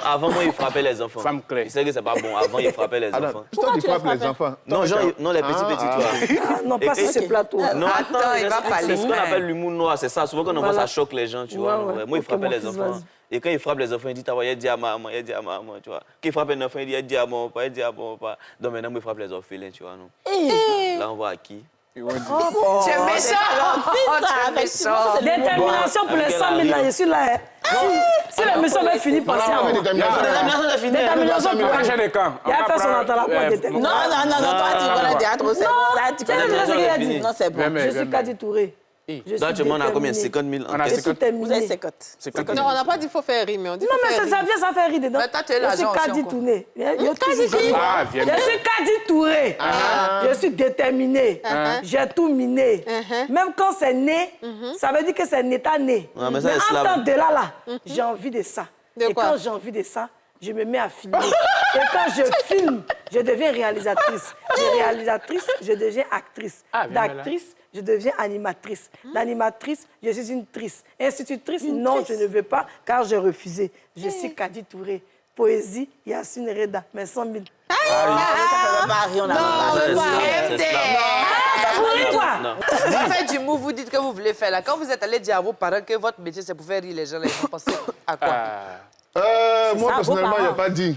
Avant, moi, il frappait les enfants. Femme claire. Il sait que c'est pas bon. Avant, il frappait les enfants. Attends, c'est toi qui frappes les enfants. Non, genre, non, les petits, tu vois. Ah, non, pas sur ce plateau. Non, attends, il va pas c'est ce qu'on aller. appelle l'humour noir, c'est ça. Souvent, quand on voit ça choque les gens, tu vois. Ouais, ouais. Ouais. Moi, il Ok, frappait mon les fils, enfants. vas-y. Et quand il frappe les enfants, il dit, il a dit à ma maman, il a dit à ma maman, tu vois. Quand il frappe un enfant, il dit, il a dit à mon papa, il dit à mon papa. Donc maintenant, moi, il frappe les orphelins, tu vois, non. Là, on voit à qui. Tu es méchant. Détermination pour les 100 000 là, je suis là. Si l'émission va finir par ça, Détermination, c'est fini. détermination pour Prochain des camps. Il a fait son attentat pour déterminer. Non, toi, tu connais déjà trop, c'est bon. Là, tu connais C'est ce qu'il a dit. Non, c'est bon. Je suis Kadi Touré. Je suis Là, tu demandes à combien? déterminée. 50 000 On a en Je tête. suis Vous avez terminée. 50. Non, on n'a pas dit qu'il faut faire rire, mais on dit Non, qu'il mais faut faire ça rire. vient, ça fait rire dedans. Mais toi, tu es Je l'agent suis aussi Kadi encore. Touré. Ah, viens. Je suis Kadi Touré. Je suis déterminée. J'ai tout miné. Même quand c'est né, ça veut dire que c'est état né. Ouais, mais ça, Mais c'est en slave. tant de là, j'ai envie de ça. De Et quoi? quand j'ai envie de ça, je me mets à filmer. Et quand je filme, je deviens réalisatrice. De réalisatrice, je deviens actrice. Ah, viens là. D'actrice, je deviens animatrice. D'animatrice, je suis une trice. Institutrice, non, je ne veux pas, car j'ai refusé. Je suis Kadi Touré. Poésie, Yacine Reda, mais 100 000. Ça fait pas rire, on a C'est slave. C'est slave. Non. Vous faites du mot, vous dites que vous voulez faire là. Quand vous êtes allé dire à vos parents que votre métier, c'est pour faire rire les gens, là, ils vont penser à quoi? Moi, ça, personnellement, vos il n'a parents. pas dit.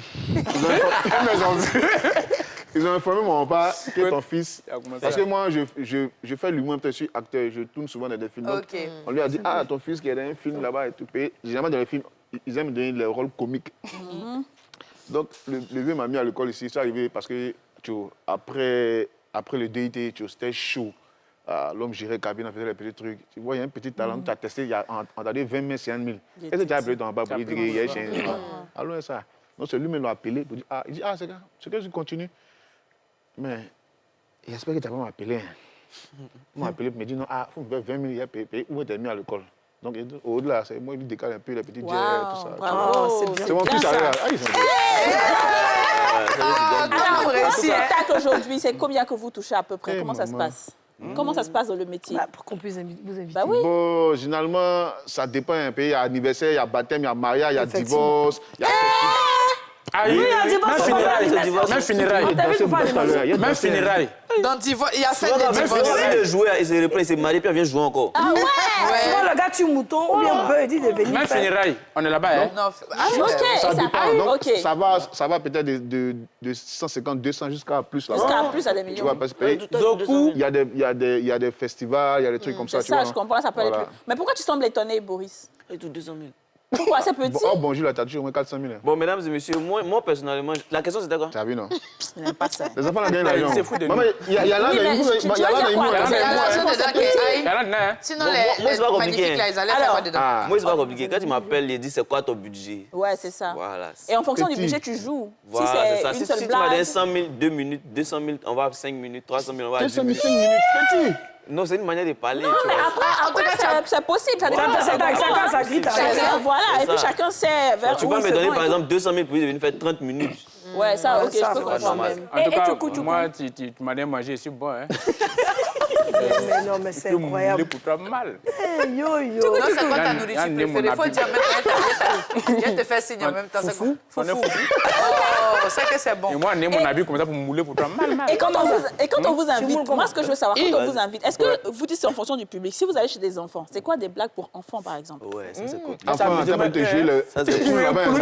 Ils ont informé mon papa que ton fils. Parce que moi, je fais l'humour, peut-être, je suis acteur, je tourne souvent dans des films. Donc, Ok. on lui a dit, ah, ton fils qui est dans un film là-bas et tout. Et généralement, dans les films, ils aiment donner les rôles comiques. Donc, le vieux m'a mis à l'école ici. C'est arrivé parce que après le DIT, c'était chaud. L'homme gérait cabine, on faisait les petits trucs. Tu vois, il y a un petit talent, tu as testé, on t'a dit 20 000, 50 000. Est-ce que tu as appelé ton papa pour lui dire qu'il y a un chien? Alors, ça. Donc, c'est lui-même l'a appelé pour dire, il dit, c'est que je continue. Mais j'espère que tu n'as pas m'appelé. Il m'a appelé pour me dire, non, il faut me faire 20 000, il y a payé, où tu es mis à l'école. Donc, au-delà, c'est moi qui décale un peu les petits jets, tout ça. Bravo, C'est mon fils, ils sont Alors, réussi, le hein. spectacle aujourd'hui, c'est combien que vous touchez à peu près? Eh, Comment ça se maman. passe? Comment ça se passe dans le métier? Pour qu'on puisse vous inviter. Bah oui. Bon, généralement, ça dépend un peu. Il y a anniversaire, il y a baptême, il y a mariage, il y a Effectivement. divorce, il y a Aïe, divorce, même funérailles. Même funérailles. Même funérailles. Dans divorce, il y a fait Souvent, des quand divorces. il finit de jouer, il se reprend, il s'est marié, puis il vient jouer encore. Souvent, le gars tue mouton ou bien bœuf, il dit de venir Même faire. funérailles. On est là-bas, hein? Non, Ok, et Ça ça dépend. arrive, Donc, ok. ça va peut-être de 150, 200 jusqu'à plus. Là. Jusqu'à plus à des Tu millions. vois, parce que Zoku. il y a des festivals, il y a des trucs comme ça. C'est tu ça, vois. je comprends, ça peut aller Voilà. plus. Mais pourquoi tu sembles étonné, Boris? Et tout 200 000. Pourquoi c'est petit? Oh, bonjour, là, t'as toujours au moins 400 000. Hein. Bon, mesdames et messieurs, moi personnellement, la question c'était quoi? T'as vu, non? Il n'aime pas ça. Les enfants, là, gagnent l'argent. Il se fout de Maman, nous. il y a là, Oui, mais il y a tu là, veux dire quoi? il y a là, Il y a l'argent dedans qui aille. Il y en a dedans, hein? Sinon, Bon, moi, c'est pas les compliqué, magnifiques, là, ils allaient faire Alors, quoi dedans? Ah, Moi, c'est pas compliqué. Quand tu m'appelles, il dit c'est quoi ton budget? Ouais, c'est ça. Voilà. Et en fonction du Petit. budget, tu joues. Voilà, Si c'est ça. c'est Si une seule tu m'as donné blague. 100 000, 2 minutes, 200 000, on va à 5 minutes, 300 000, on va à 10 200 000, minutes. 5 minutes, petit. Non, c'est une manière de parler. Non, tu mais vois. après, c'est possible. Ça dépend. Chacun sa grille, Chacun, voilà. C'est Et puis ça. chacun sait vers Tu où peux il me se donner vend par et exemple 200 000 pour venir faire 30 minutes. tout. Ouais, ça, ok, ça, je peux c'est comprendre normal. même. En tout Et cas, Tchoukou, moi, tu m'as donné manger, je suis bon, hein? Mais non, mais c'est Tu me incroyable. pour toi mal. Yo, yo. Non, c'est quoi ta Yann, nourriture Yann, préférée? Il faut mon dire même viens te faire signe en même temps. C'est quoi? On est fou. Oh, c'est que c'est bon. Et moi, on est mon habit comme ça pour me mouler pour toi mal, mal. Et quand on vous invite, moi, ce que je veux savoir, quand on Ouais. vous invite, est-ce que vous dites c'est en fonction du public? Si vous allez chez des enfants, c'est quoi des blagues pour enfants, par exemple? Ouais, ça c'est compliqué. Enfin, t'as pas été jouer le. Ça, c'est le là-bas, cool.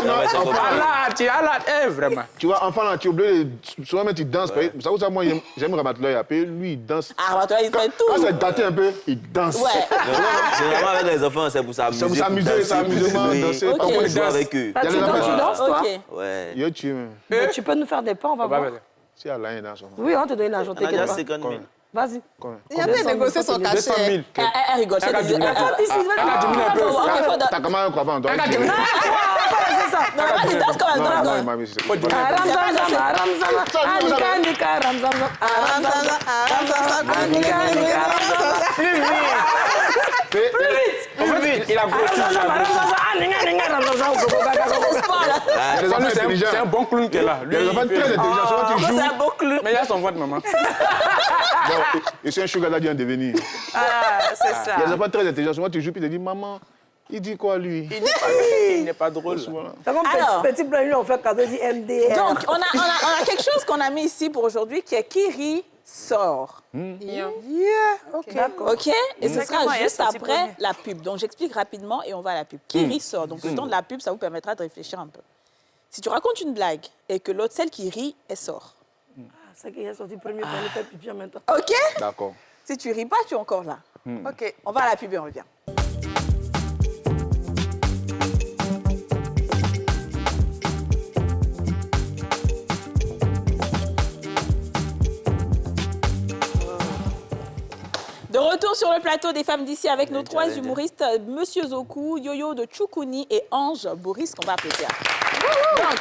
Voilà, tu as là, vraiment. Tu vois, enfant, là, tu es obligé de. Souvent, même, tu danses. Ça, ça, moi, j'aime rabattre l'œil un peu. Lui, il danse. Ah, bah, toi, il fait Quand tout. c'est daté un peu, il danse. Ouais. Généralement, avec les enfants, c'est pour s'amuser. C'est pour s'amuser, c'est amusement, danser. Ok. Parfois, On ils joue dansent. avec eux. Ah, Il y a tu les danses, enfants. tu danses, toi? Ok. Ouais. Yo, tu es. Mais tu peux nous faire des pas, on va voir. Si elle a rien dans son. Oui, on te donne l'argent, On a déjà t'inquiète pas. 50 000. Vas-y. Il a bien négocié son 200 cachet. 000. Elle rigole. Elle a diminué un peu. Ici, vas-y. Elle a diminué un peu. T'as comment un croissant en toi? Elle a diminué. C'est ça. Non, vas-y, danse comme elle Non, danse. il m'a mis. c'est- Faut donner. Ramzam, Anika, Anika, Ramzam, Anika, Anika, Ramzam. Plus vite. Il a grossi. C'est sport, là. Les enfants Lui, intelligents. c'est un bon clown qui est là. Il y a les enfants très intelligents. Souvent, tu Moi, joues. c'est un beau clou. Mais il y a son ventre, maman. Bon, je suis un sugar daddy en devenir. Ah, c'est Il y a ça. des enfants très intelligents. Souvent, tu joues, puis tu te dis, maman, il dit quoi, lui? Il n'est pas drôle. Voilà. C'est comme Alors. petit blanc, lui, on fait cadeau, il dit MDR. Donc, on a quelque chose qu'on a mis ici pour aujourd'hui qui est qui rit sort. D'accord. OK? Et ce sera comment elle est juste sortie après premier? la pub. Donc, j'explique rapidement et on va à la pub. Qui rit sort. Donc, le temps de la pub, ça vous permettra de réfléchir un peu. Si tu racontes une blague et que l'autre, celle qui rit, elle sort. C'est qu'il est sorti premier pour aller faire pipi en même temps. OK? D'accord. Si tu ris pas, tu es encore là. OK. On va à la pub et on revient. De retour sur le plateau des femmes d'ici avec nos trois humoristes, Monsieur Zoku, Yo-Yo de Tchoukouni et Ange Boris, qu'on va applaudir. Donc,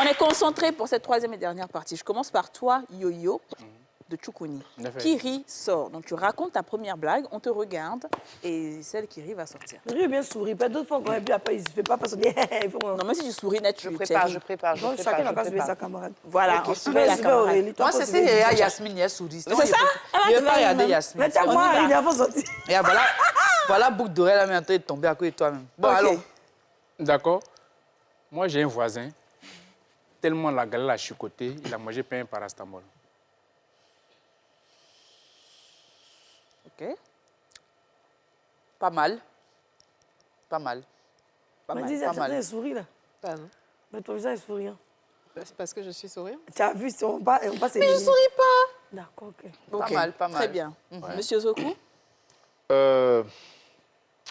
on est concentré pour cette troisième et dernière partie. Je commence par toi, Yo-Yo de Tchoukouni. D'accord. Qui rit sort. Donc, tu racontes ta première blague, on te regarde et celle qui rit va sortir. Lui, il bien souri. Peut-être d'autres fois, quand il après, il ne se fait pas parce qu'il dit, il faut... Non, même si tu souris net, tu Je tu prépare, ris. je prépare, je Donc, chacun n'a prépare. pas je suivi sa prépare. camarade. Voilà, on suivait la Suivez camarade. Aurélie. Toi, Moi, toi, c'est suivez ça, Didier. Yasmine, elle sourit. C'est ça? Elle va Il te veut pas faire regarder une- Yasmine. Mais tiens, On moi, y va. il est avant sorti. Et voilà, boucle d'oreille, là, mais en train de tomber à côté de toi-même. Bon, Ok. allons. D'accord. Moi, j'ai un voisin. tellement la galère l'a chicoté, il a mangé pain et parastamol. OK. Pas mal. Pas mal. Pas Mais mal. dis, Pas mal. elle sourit là. Pardon. Mais ton visage est souriant. C'est parce que je suis souriante. Tu as vu, on passe. Mais je souris pas. D'accord, ok. Pas Ok, mal, pas mal. Très bien. Monsieur Zokou?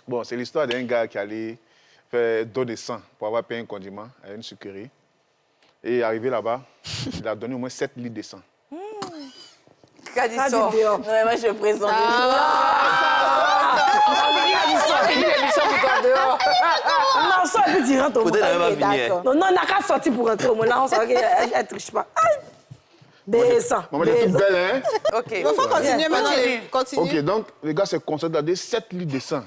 Bon, c'est l'histoire d'un gars qui allait faire don de sang pour avoir payé un condiment à une sucrerie. Et arrivé là-bas, il a donné au moins 7 litres de sang. Ça dit dehors. Ouais, moi, je présente. Non, ça, elle peut dire au Peut-être elle va Ok, finir. d'accord. Non, non, on n'a qu'à sortir pour rentrer au moins. Là, on sait qu'elle ne triche pas. Aïe. Descends. Maman, elle est toute belle, hein? OK. Il faut continuer maintenant. Continue. Ok, donc le gars se concentre à donner 7 litres de sang.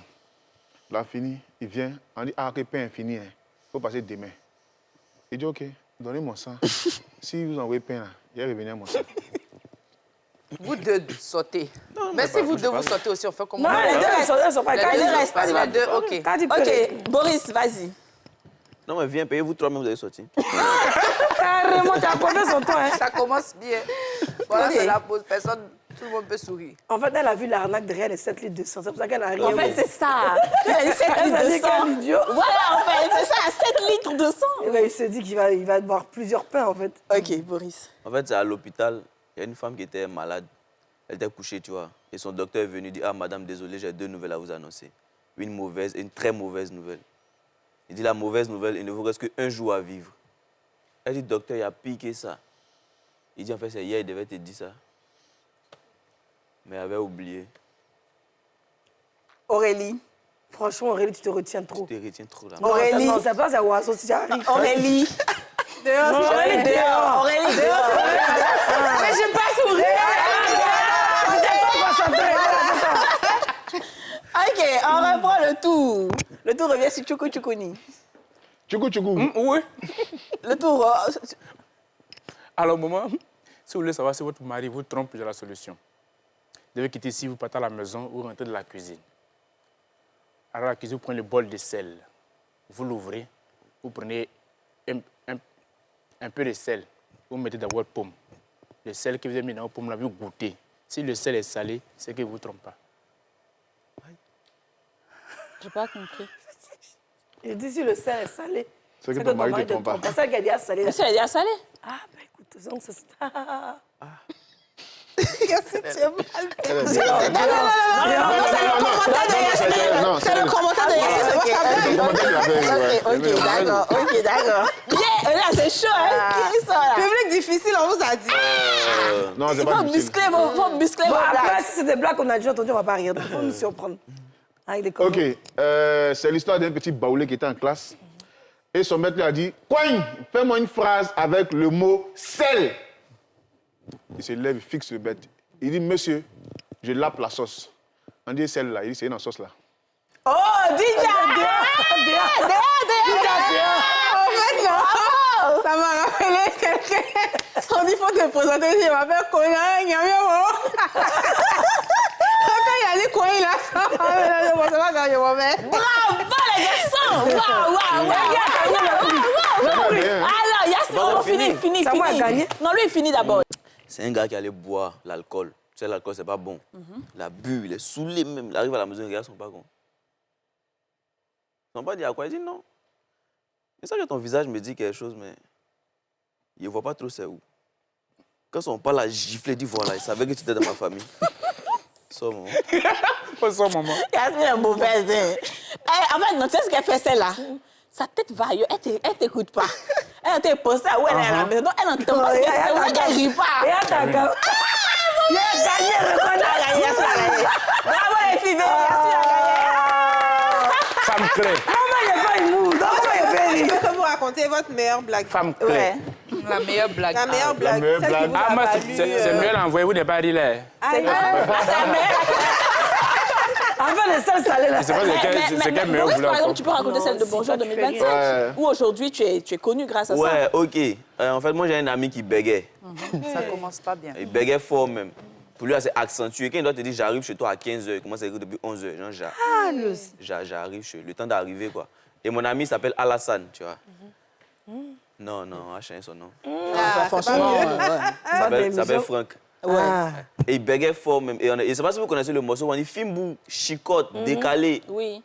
Il a fini, il vient, on dit, ah, que pain est fini, il faut passer demain. Il dit, ok, donnez mon sang. Si vous envoyez pain, là, il va revenir à mon sang. Vous deux sautez. Mais si vous deux vous sautez aussi, on fait comment? Non, les deux, elles sont pas. Les Quand deux ils restent. Les deux, OK. Quand ils Ok, Boris, vas-y. Non, mais viens, payez-vous toi-même, vous allez sortir. Carrément, tu as confiance en toi. Hein. Ça commence bien. Voilà, Ok. c'est la pause. Personne, tout le monde peut sourire. En fait, elle a vu l'arnaque derrière les 7 litres de sang. C'est pour ça qu'elle a rien. En fait, c'est ça. Tu as 7 Elle litres a de dit sang. qu'elle est idiot. Voilà, en fait, c'est ça, 7 litres de sang. Et ben, il s'est dit qu'il va boire plusieurs pains, en fait. Ok, Boris. En fait, c'est à l'hôpital. Il y a une femme qui était malade. Elle était couchée, tu vois. Et son docteur est venu dire, ah, madame, désolé, j'ai 2 nouvelles à vous annoncer. Une mauvaise et une très mauvaise nouvelle. Il dit, la mauvaise nouvelle, il ne vous reste qu'un jour à vivre. Elle dit, docteur, il a piqué ça. Il dit, en fait, c'est hier, il devait te dire ça. Mais il avait oublié. Aurélie. Franchement, Aurélie, tu te retiens trop. Tu te retiens trop là. Aurélie. Non, c'est pas ça, Oiseau, si tu arrives. Aurélie. Non, Aurélie, dehors. Aurélie, dehors. Mais je pas sourire. Ok, on reprend le tour. Le tour revient sur Tchoukou Tchoukouni. Tchoukou, tchoukou. Oui. Le tour... Alors, maman, si vous voulez savoir si votre mari vous trompe, j'ai la solution. Vous devez quitter ici, vous partez à la maison ou rentrer de la cuisine. Alors, à la cuisine, vous prenez le bol de sel. Vous l'ouvrez, vous prenez un peu de sel. Vous mettez dans votre paume. Le sel que vous avez mis dans votre paume, là, vous goûtez. Si le sel est salé, c'est qu'il ne vous trompe pas. J'ai pas compris. Il dit si le sel est salé. C'est que ton mari ne te trompe pas. C'est ça qu'elle dit à salé. Le sel est déjà salé. Ah, bah écoute, donc c'est ça. C'est le Non, commentaire de Yasmine. C'est le commentaire de Yasmine. Ok, d'accord, ok, d'accord. Bien, là, c'est chaud, hein? Qui est ça, là? Public difficile, on vous a dit. Non, c'est Il pas faut difficile. muscler vos Bon, après, blagues. si c'est des blagues qu'on a déjà entendues, on va pas rire. Donc, il faut nous surprendre. Avec des conneries. Ok, c'est l'histoire d'un petit baoulé qui était en classe. Et son maître lui a dit, Coigne, fais-moi une phrase avec le mot sel. Il se lève, il fixe le bête. Il dit, monsieur, je lappe la sauce. On dit celle-là, il dit, c'est dans la sauce là. Oh, dis-le! En fait, non. Ça m'a rappelé quelqu'un. On dit, il faut te présenter, il m'appelle Konya, Quand il a dit Konya, il a ça. Ça va quand je m'en vais. Bravo, les garçons! Waouh! Alors, Yasmine, fini. Ça va gagner. Non, lui, il finit d'abord. C'est un gars qui allait boire l'alcool. Tu sais, l'alcool, c'est pas bon. Il a bu, il est saoulé même. Il arrive à la maison, il regarde son patron. Son père dit à quoi? Il dit non. Mais ça que ton visage me dit quelque chose, mais il ne voit pas trop c'est où. Quand son père l'a giflé, il dit voilà, il savait que tu étais dans ma famille. Ça, maman. Pas ça, maman. Yasmine est mauvaise. En fait, non, tu sais ce qu'elle fait, celle-là? Sa tête va ailleurs, elle t'écoute pas. Elle te pose ça où elle est à la maison. Donc, elle n'entend pas ce que c'est, où elle rit pas. Et attends, il a gagné, reconnaît. Yasmine a gagné. Bravo les filles, Yasmine a gagné. Femme clé. Comment il n'est pas immonde? Comment il fait Je rire? veux que vous racontez votre meilleure blague. Femme clé. Ouais. La meilleure blague. La meilleure blague. meilleure Celle qui blague. vous Ah, a moi, valu, c'est mieux l'envoyer, vous n'êtes pas dit là. C'est la meilleure. Enfin, le sel salé, là. Je sais pas c'est quel meilleur Boris, boulot. par exemple, tu peux raconter celle de si Bonjour toi, tu fais 2025. rien. Où aujourd'hui, tu es connu grâce à ça. Ouais, ok. En fait, moi, j'ai un ami qui bégait. Ça commence pas bien. Il bégait fort même. Pour lui, c'est accentué. Quand il doit te dire j'arrive chez toi à 15h, il commence à écrire depuis 11h. Genre, j'arrive chez lui. Le temps d'arriver, quoi. Et mon ami s'appelle Alassane, tu vois. Non, H son nom. Franchement, Ça s'appelle Franck. ouais. Et il bégait fort même. Et je ne sais pas si vous connaissez le morceau, on dit Fimbou, chicote, décalé. Oui.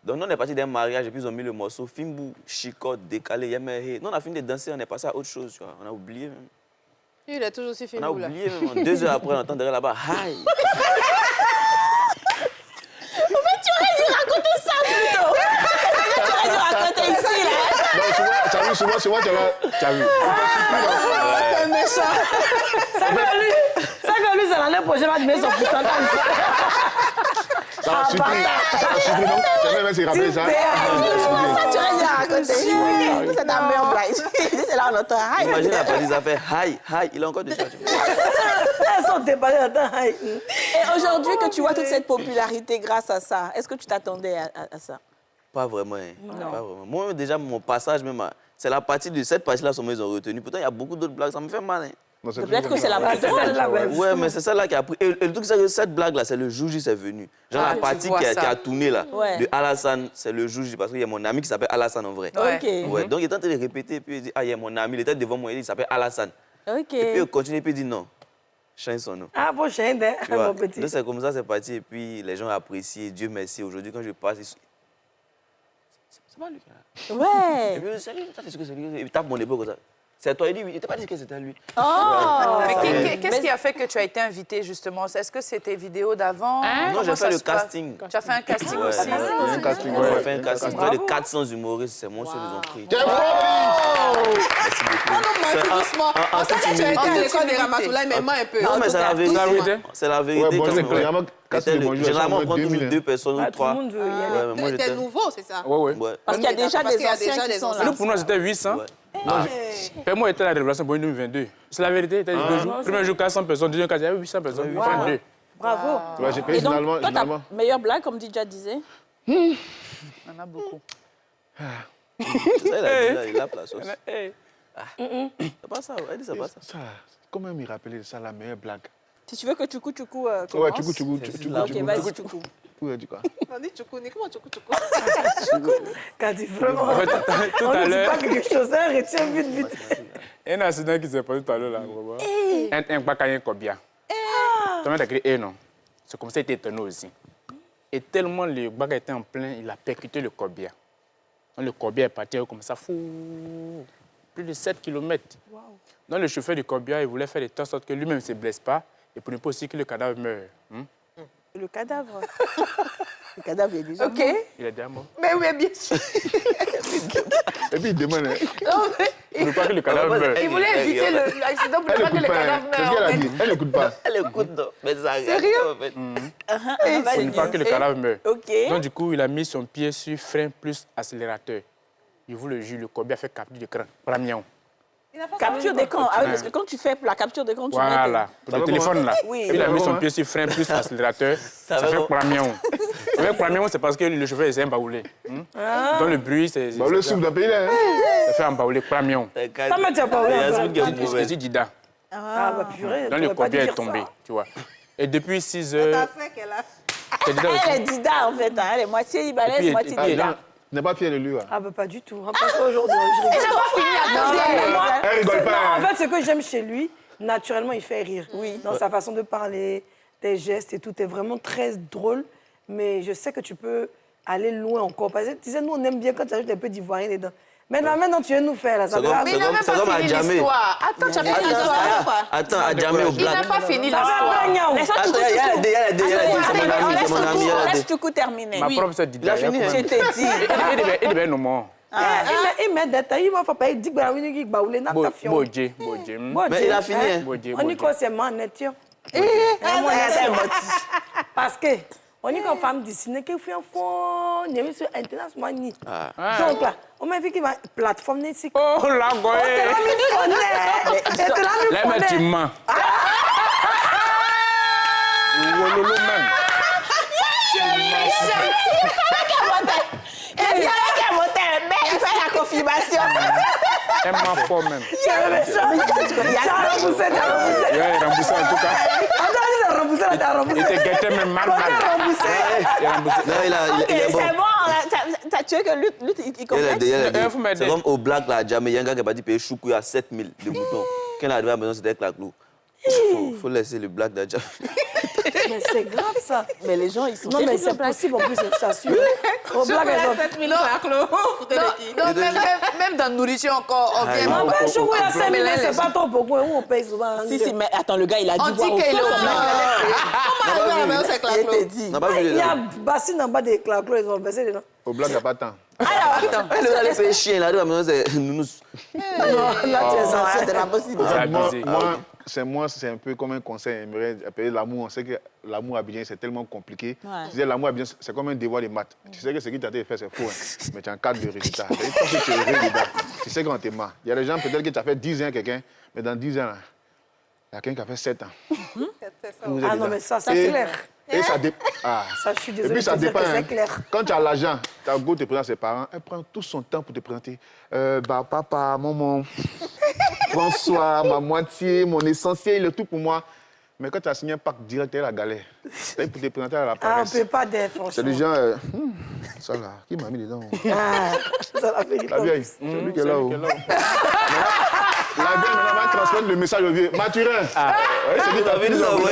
Donc nous, on est parti d'un mariage et puis ils ont mis le morceau Fimbou, chicote, décalé, Yemehe. Nous, on a fini de danser, on est passé à autre chose. Tu vois. On a oublié même. Il est toujours aussi On a Fimbou, là. oublié même. 2 heures après, on entend derrière là-bas, hi. Tu aurais dû raconter ça plutôt. Tu aurais dû raconter ici, là. Non, souvent, tu as vu. C'est méchant. Ça que lui, c'est l'année prochaine, va donner son pourcentage. Ça va supprimer, non? C'est même s'il rappelle ça. Ça, tu aurais dû raconter. C'est ta meilleure blague. C'est là, on entend. Imagine la police a fait hi, il est encore dessus. Elles sont déballées là-dedans. Et aujourd'hui que tu vois toute cette popularité grâce à ça, est-ce que tu t'attendais à ça? Pas vraiment. Pas vraiment. Moi, déjà, mon passage, même, c'est la partie de cette partie-là, ils ont retenu. Pourtant, il y a beaucoup d'autres blagues, ça me fait mal. Peut-être que c'est la plus celle-là. Ouais, mais c'est celle-là qui a pris. Et le truc, c'est que cette blague-là, c'est le jour J, c'est venu. Genre la partie qui a tourné là, de Alassane, c'est le jour J, parce qu'il y a mon ami qui s'appelle Alassane en vrai. Ok. Ouais, donc il est en train de répéter, puis il dit, il y a mon ami, il était devant moi, il dit, il s'appelle Alassane. Ok. Et puis il continue, puis il dit non, change son nom. Ah, bon, chien, Tu vois. mon petit. Donc c'est comme ça, c'est parti, et puis les gens apprécient, Dieu merci. Aujourd'hui, quand je passe, c'est pas lui. Ouais. Et puis, c'est lui, il tape mon épaule comme ça. C'est toi, il dit, il n'était pas dit que c'était lui. Oh. Mais qu'est-ce qui a fait que tu as été invité, justement? Est-ce que c'était vidéo d'avant? Non, j'ai fait le casting. Tu as fait un casting Ouais, aussi? Un casting, J'ai ouais. fait un casting. Près de 400 humoristes, c'est moi seul, ils ont pris. Quel fort! Merci beaucoup. Doucement. En fait, tu as été à l'école de Ramatoulaye, mais moi un peu. Non, mais c'est la vérité. C'est la vérité. Ouais, bonjour, Quand généralement, casting de bonjour, généralement, on ça, prend toujours 2000. 2 personnes ou Tout le 3. monde veut y aller. Ouais, mais moi, T'es j'étais... nouveau, c'est ça? Ouais. Ouais. Parce qu'il y a déjà Parce qu'il y des a anciens déjà qui des sont anciens. là. Nous, pour nous, c'était 800. Ouais. Et moi, j'étais à la révélation pour 2022. C'est la vérité. C'était 2 jours. Premier jour, 400 personnes. Deuxième jour, il y avait 800 personnes. 22. Bravo. Tu vois, j'ai payé Et donc, finalement. toi, ta meilleure blague, comme Didja disait? Il y en a beaucoup. C'est ça, il a la sauce. Hey. C'est pas ça, elle dit c'est pas ça. Ça, comment il me rappelait ça, la meilleure blague? Si tu veux que Tchoukou Ouais, commence. Tchoukou. Ok, vas-y, Tchoukou. Tu as dit quoi? On dit Tchoukouni. Comment Tchoukou? Quand il vraiment. En fait, tout On à ne dit l'heure, pas quelque chose, hein, retiens vite. un accident qui s'est passé tout à l'heure, là. Un Bakayé Kobia. Tout le monde a crié, non. C'est comme ça, il était étonné aussi. Et tellement le Baka était en plein, il a percuté le Kobia. Donc le Kobia est parti comme ça, fou, plus de 7 km. Donc le chauffeur du Kobia, il voulait faire de telle sorte que lui-même ne se blesse pas et pour ne pas aussi que le cadavre meure. Le cadavre. Le cadavre est déjà OK. mort. Il est déjà mort. Mais oui, bien sûr. Et puis il demande, hein, Pour ne pas que le cadavre meure. Il voulait éviter l'accident pour elle pas que n'écoute le pas. Hein. cadavre C'est ce qu'elle meure. a dit. Elle n'écoute pas. Elle écoute, non. Mais ça regarde. Sérieux? En fait. Pour ne pas que le cadavre meure. OK. Donc du coup, il a mis son pied sur frein plus accélérateur. Il vous le jure, le Kobia fait capture d'écran. Pramion. Capture d'écran. Ah oui, parce que quand tu fais la capture d'écran, tu mets Voilà, pour le téléphone là. Oui. Il a mis son bon, pied sur frein plus accélérateur. Ça va fait bon. pramion. Ça fait pramion, c'est parce que le chauffeur essaie d'embaouler. Donc le bruit, c'est. Bah, le souffle d'un pays là. Hein. Ça fait embauler pramion. Ça m'a déjà pas Il y a oublié. Yasmine qui a Et prouvé. c'est Dida. Ah, bah purée. Donc le t'aurais pas dû Kobia est dire tombé, ça. tu vois. Et depuis 6 heures. C'est Dida aussi. Elle est Dida, en fait. Hein. Elle est moitié Et libanaise, puis, moitié Ah, Dida. non, il n'est pas fier de lui. Ouais. Ah, bah pas du tout. Hein, parce qu'aujourd'hui, je rigole. Elle rigole pas. Non, en fait, ce que j'aime chez lui, naturellement, il fait rire. Oui. Dans sa façon de parler, tes gestes et tout, est vraiment très drôle. Mais je sais que tu peux aller loin encore. Parce que tu sais, nous, on aime bien quand tu ajoutes un peu d'ivoirien dedans. Maintenant, tu veux nous faire là. Ça C'est va. comme- Mais il n'a même c'est comme pas à fini jamais. l'histoire. Attends, tu as fini l'histoire ou pas? Attends, à jamais au Il black. n'a pas fini Ça va, l'histoire. Bragnon. Laisse-moi Attends, Tchoukou. il y a des, c'est mon ami, c'est mon ami. Laisse Tchoukou terminer. Ma propre sœur Dida. Il a fini, Je hein. t'ai dit. Il devait nous mort. Il met des tailles, il va faire dit que il va ouler dans ta fion. Bodje. Mais il a fini, hein. On y croit c'est man, tiens. Parce que on y quand femme dessine que fait un fond, il y a mis sur internet mani. Donc là, on m'a vu qu'il va plateforme ici. Oh la goye. Là, mais tu mens. Wololo même. Elle savait qu'elle votait, mais il fait la confirmation. Elle m'a fort même. Il a remboursé. Il a remboursé en tout cas. Attends, il a remboursé. Il était gâté même mal. Il a remboursé. Non, il Ok, est bon. c'est bon, tu veux que lutte, il complète? C'est comme au black, là, jamais, il y a un gars qui va dire payer choukou à 7 000 de boutons. Quand il est arrivé à la maison, c'était claclou. Il faut laisser le black d'Adjam. Mais c'est grave, ça. Mais les gens, ils sont... Non, mais c'est possible, en plus, je t'assure. Au blague, elles ont... 7 000 claclos. Même dans la nourriture encore, on vient... Non, mais choukou, il y a 5 000, c'est pas trop beaucoup. Où on paye souvent. Si, mais attends, le gars, il a dit... On dit qu'il est au black. Comment elle va c'est claclos? dit. Il y a bassine en bas des claclos, ils ont baissé dedans. Au blague, il n'y a pas de temps. Alors, Le gars, il fait chien, il arrive à la maison, c'est nounous. Là, tu es ça, c'est pas possible. En fait, abusé. moi, c'est un peu comme un conseil. J'aimerais appeler l'amour. On sait que l'amour abidjan, c'est tellement compliqué. Ouais. Je disais, l'amour abidjan, c'est comme un devoir de maths. Tu sais que ce qui t'a été fait, c'est faux. Hein. Mais tu as un cadre de résultat. Tant que tu es heureux dedans, tu sais quand tu es marre. Il y a des gens, peut-être que tu as fait 10 ans à quelqu'un, mais dans 10 ans, là, il y a quelqu'un qui a fait 7 ans. Vous êtes Ah non, dedans. mais ça, c'est clair. Et ça dépend. Ah. Ça, je suis Et désolée puis ça de dire dépend. que c'est Hein. clair. Quand tu as l'argent, tu as go te présenter à ses parents, elle prend tout son temps pour te présenter. Papa, maman, François, ma moitié, mon essentiel, le tout pour moi. Mais quand tu as signé un pacte direct, elle a galère. C'est pour te présenter à la Ah, on paresse. ne peut pas dire, franchement. C'est des gens. Ça là, qui m'a mis dedans? Ah, ça l'a fait. La vieille, c'est lui qui est là-haut. La vieille, maintenant, va transmettre le message au vieux. Mathurin. Ouais, c'est dit, t'as vu ça, ouais.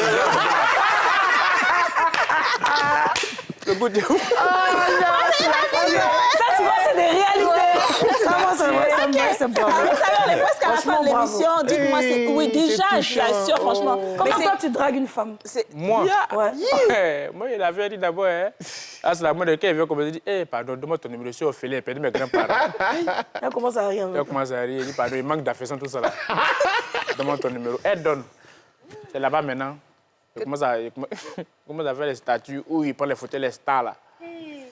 Le goût de... Ça, tu vois, c'est des réalités. Ça, moi, c'est vrai, c'est pas vrai. Vous savez, on est presque à la fin de Franchement, l'émission. Dites-moi, c'est... Oui, déjà, je suis sûre, franchement. Comment toi, tu dragues une femme? Moi Ouais. Moi, il avait dit d'abord, hein. Ah, c'est la mode de quelqu'un, il vient comme il dit, eh, pardon, donne-moi ton numéro, je suis Ophélie, elle perdu mes grands-parents. Elle commence à rire. Elle commence à rire, il dit, pardon, il manque d'affection, tout ça là. Donne-moi ton numéro. Elle donne. C'est là-bas maintenant. Il commence à faire les statues où il prend les photos, les stars là.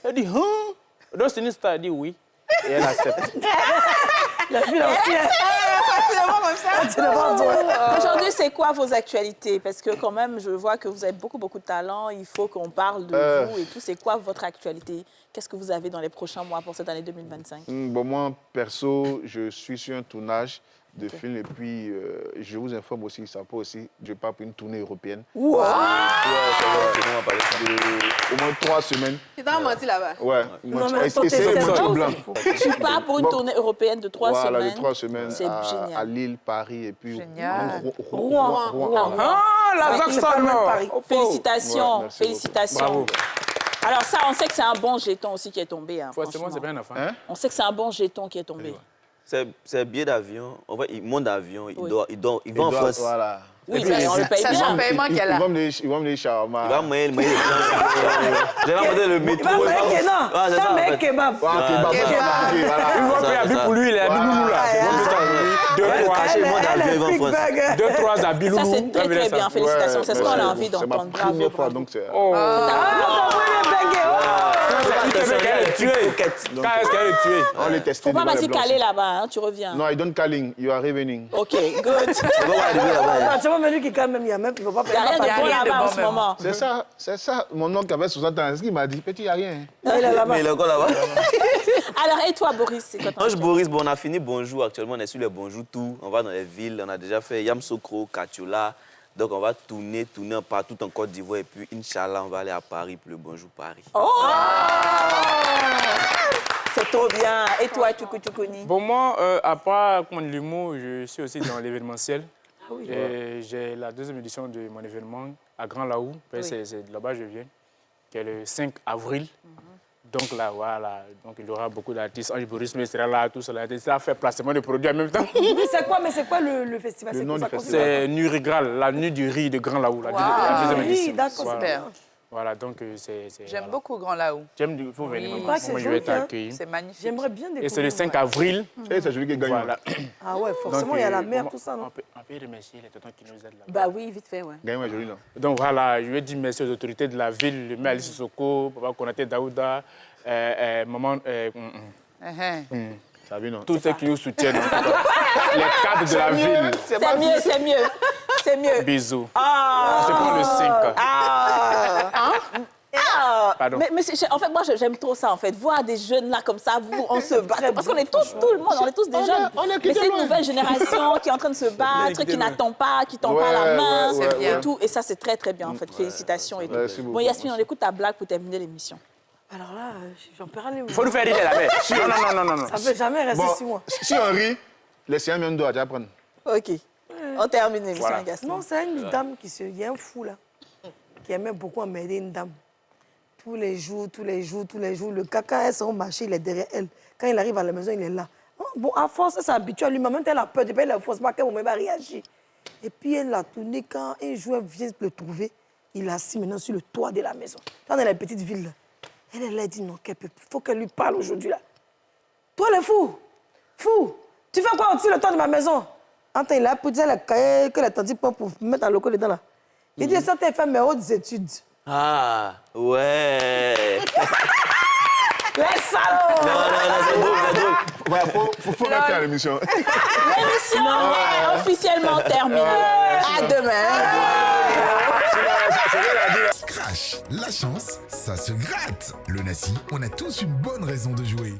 Elle dit, hein? Donc c'est une star, elle dit oui. Et elle accepte. La fille ancienne. Tu ne vas pas. Aujourd'hui, c'est quoi vos actualités? Parce que quand même, je vois que vous avez beaucoup de talent. Il faut qu'on parle de vous et tout. C'est quoi votre actualité? Qu'est-ce que vous avez dans les prochains mois pour cette année 2025? Bon, moi, perso, je suis sur un tournage de film et puis je vous informe aussi, ça peut aussi, je pars pour une tournée européenne. Wow. Ouais, au moins 3 semaines. Tu t'as menti là-bas? Ouais. Non, mais Et attends, c'est t'es le moitié sérieux? blanc. Tu pars pour une tournée européenne de 3 Voilà, semaines. de 3 semaines C'est à génial. Lille, Paris et puis Génial. Rouen. Ah, la Zaxxon, Paris. Félicitations, Ouais, merci félicitations. Bravo. Alors ça, on sait que c'est un bon jeton aussi qui est tombé. Hein, Forcément, franchement. c'est bien un enfant. Hein? On sait que c'est un bon jeton qui est tombé. C'est billet d'avion. En fait, il monte d'avion, il Oui. va en France. Voilà. Oui, Et puis, mais on le paye C'est bien. son paiement qui est là. Ils vont me les shawarma. Il va moyen le moyen. Je vais monter le Il métro. va me Ah, non. c'est ça, Ça, en mais fait. kebab. Ah, kebab, Ouais, ok, voilà. Ils vont Ça, payer habits ça. pour lui, il est habits loulou là. Il va cacher le monde d'avion, il va en France. 2-3 habits loulou. Ça, c'est très, très bien. Félicitations. C'est ce qu'on a envie C'est ma d'entendre. première fois, donc c'est... Oh. Quand Quand est-ce qu'elle est tuée? On les testé. Faut pas devant les vas-y blancs. caler là-bas, hein, tu reviens. No, I don't calling. You are revening. OK, good. On va arriver là-bas. Tu vois, menu qui quand même, il y a même, il ne faut pas Il n'y a payer. rien de bon rien de là-bas en bon ce même. moment. C'est ça. Mon oncle avait 60 ans. Ce qu'il m'a dit, petit, il n'y a rien. Il est là-bas. Mais il est encore là-bas. Alors, et toi, Boris, c'est quoi ton Ange Boris, bon, on a fini Bonjour. Actuellement, on est sur les Bonjour tout. On va dans les villes. On a déjà fait Yamsokro, Katiola. Donc, on va tourner partout en Côte d'Ivoire. Et puis, Inch'Allah, on va aller à Paris pour le Bonjour Paris. Oh! C'est trop bien. Et toi, Tchoukouni? Bon, moi, à part l'humour, je suis aussi dans l'événementiel. Et j'ai la 2e édition de mon événement à Grand Laou. C'est de là-bas que je viens, qui est le 5 avril. Donc là, voilà. Donc il y aura beaucoup d'artistes. Ange Boris sera là, tout cela. Ça fait placement de produits en même temps. Mais c'est quoi le festival? Le nom du festival. C'est Nuit Rigral, la nuit du riz de Grand Laou, la 2e Oui, édition. d'accord, Voilà. Super. Voilà, donc c'est... J'aime voilà. beaucoup Grand Laou. J'aime, il faut venir, maman. Ouais, c'est Moi, je vais joli, hein. t'accueillir. C'est magnifique. J'aimerais bien découvrir. Et c'est le 5 avril. Et c'est celui qui gagne. Voilà. Ah ouais, forcément, Donc, il y a la mer, on- tout ça, non? on peut remercier les tontons qui nous aident là-bas. Bah oui, vite fait, ouais. Gagne, joli, là. Donc voilà, je vais dire merci aux autorités de la ville, le maire Alice Sissoko, Papa Konaté Daouda, maman, Ça va, non? tous ceux qui nous soutiennent, en tout cas. Les cadres de la ville. C'est mieux. C'est mieux. Bisous. Ah! C'est pour le 5. Pardon. Mais en fait, moi, j'aime trop ça, en fait. Voir des jeunes là, comme ça, on se bat. Parce qu'on est tous, tout le monde, on est tous des jeunes. Mais c'est une nouvelle génération qui est en train de se battre, qui n'attend pas, qui tend pas la main, ouais, et tout. Et ça, c'est très, très bien, en fait. Félicitations et tout. Merci beaucoup. Bon, Yasmine, on écoute ta blague pour terminer l'émission. Alors là, j'en perds un. Il faut nous faire rire la mère. Non. Ça ne peut jamais rester Bon, 6 mois. si on rit, les séances même doivent apprendre. OK. On termine l'émission, Voilà. Yasmine. Non, c'est une dame qui se... Il y a un fou, là, qui aimait beaucoup emmerder une dame. Tous les jours, le caca, elle s'en marché, il est derrière elle. Quand il arrive à la maison, il est là. Oh, bon, à force, elle s'habitue à lui. Même elle a peur, depuis elle ne force pas qu'elle va réagir. Et puis, elle l'a tourné quand un jour, elle vient le trouver. Il est assis maintenant sur le toit de la maison. Dans la petite ville, là. Elle a dit non, il faut qu'elle lui parle aujourd'hui, là. Toi, le fou, tu fais quoi au-dessus le toit de ma maison? Attends, il a posé le cahier que la tante prend pour mettre un local dedans, là. Il dit, ça, t'as fait mes hautes études. Ah, ouais. Les salauds! Non, c'est drôle. Voilà, faut faire l'émission. L'émission est officiellement terminée. À demain. Scratch, la chance, ça se gratte. Le Nassi, on a tous une bonne raison de jouer.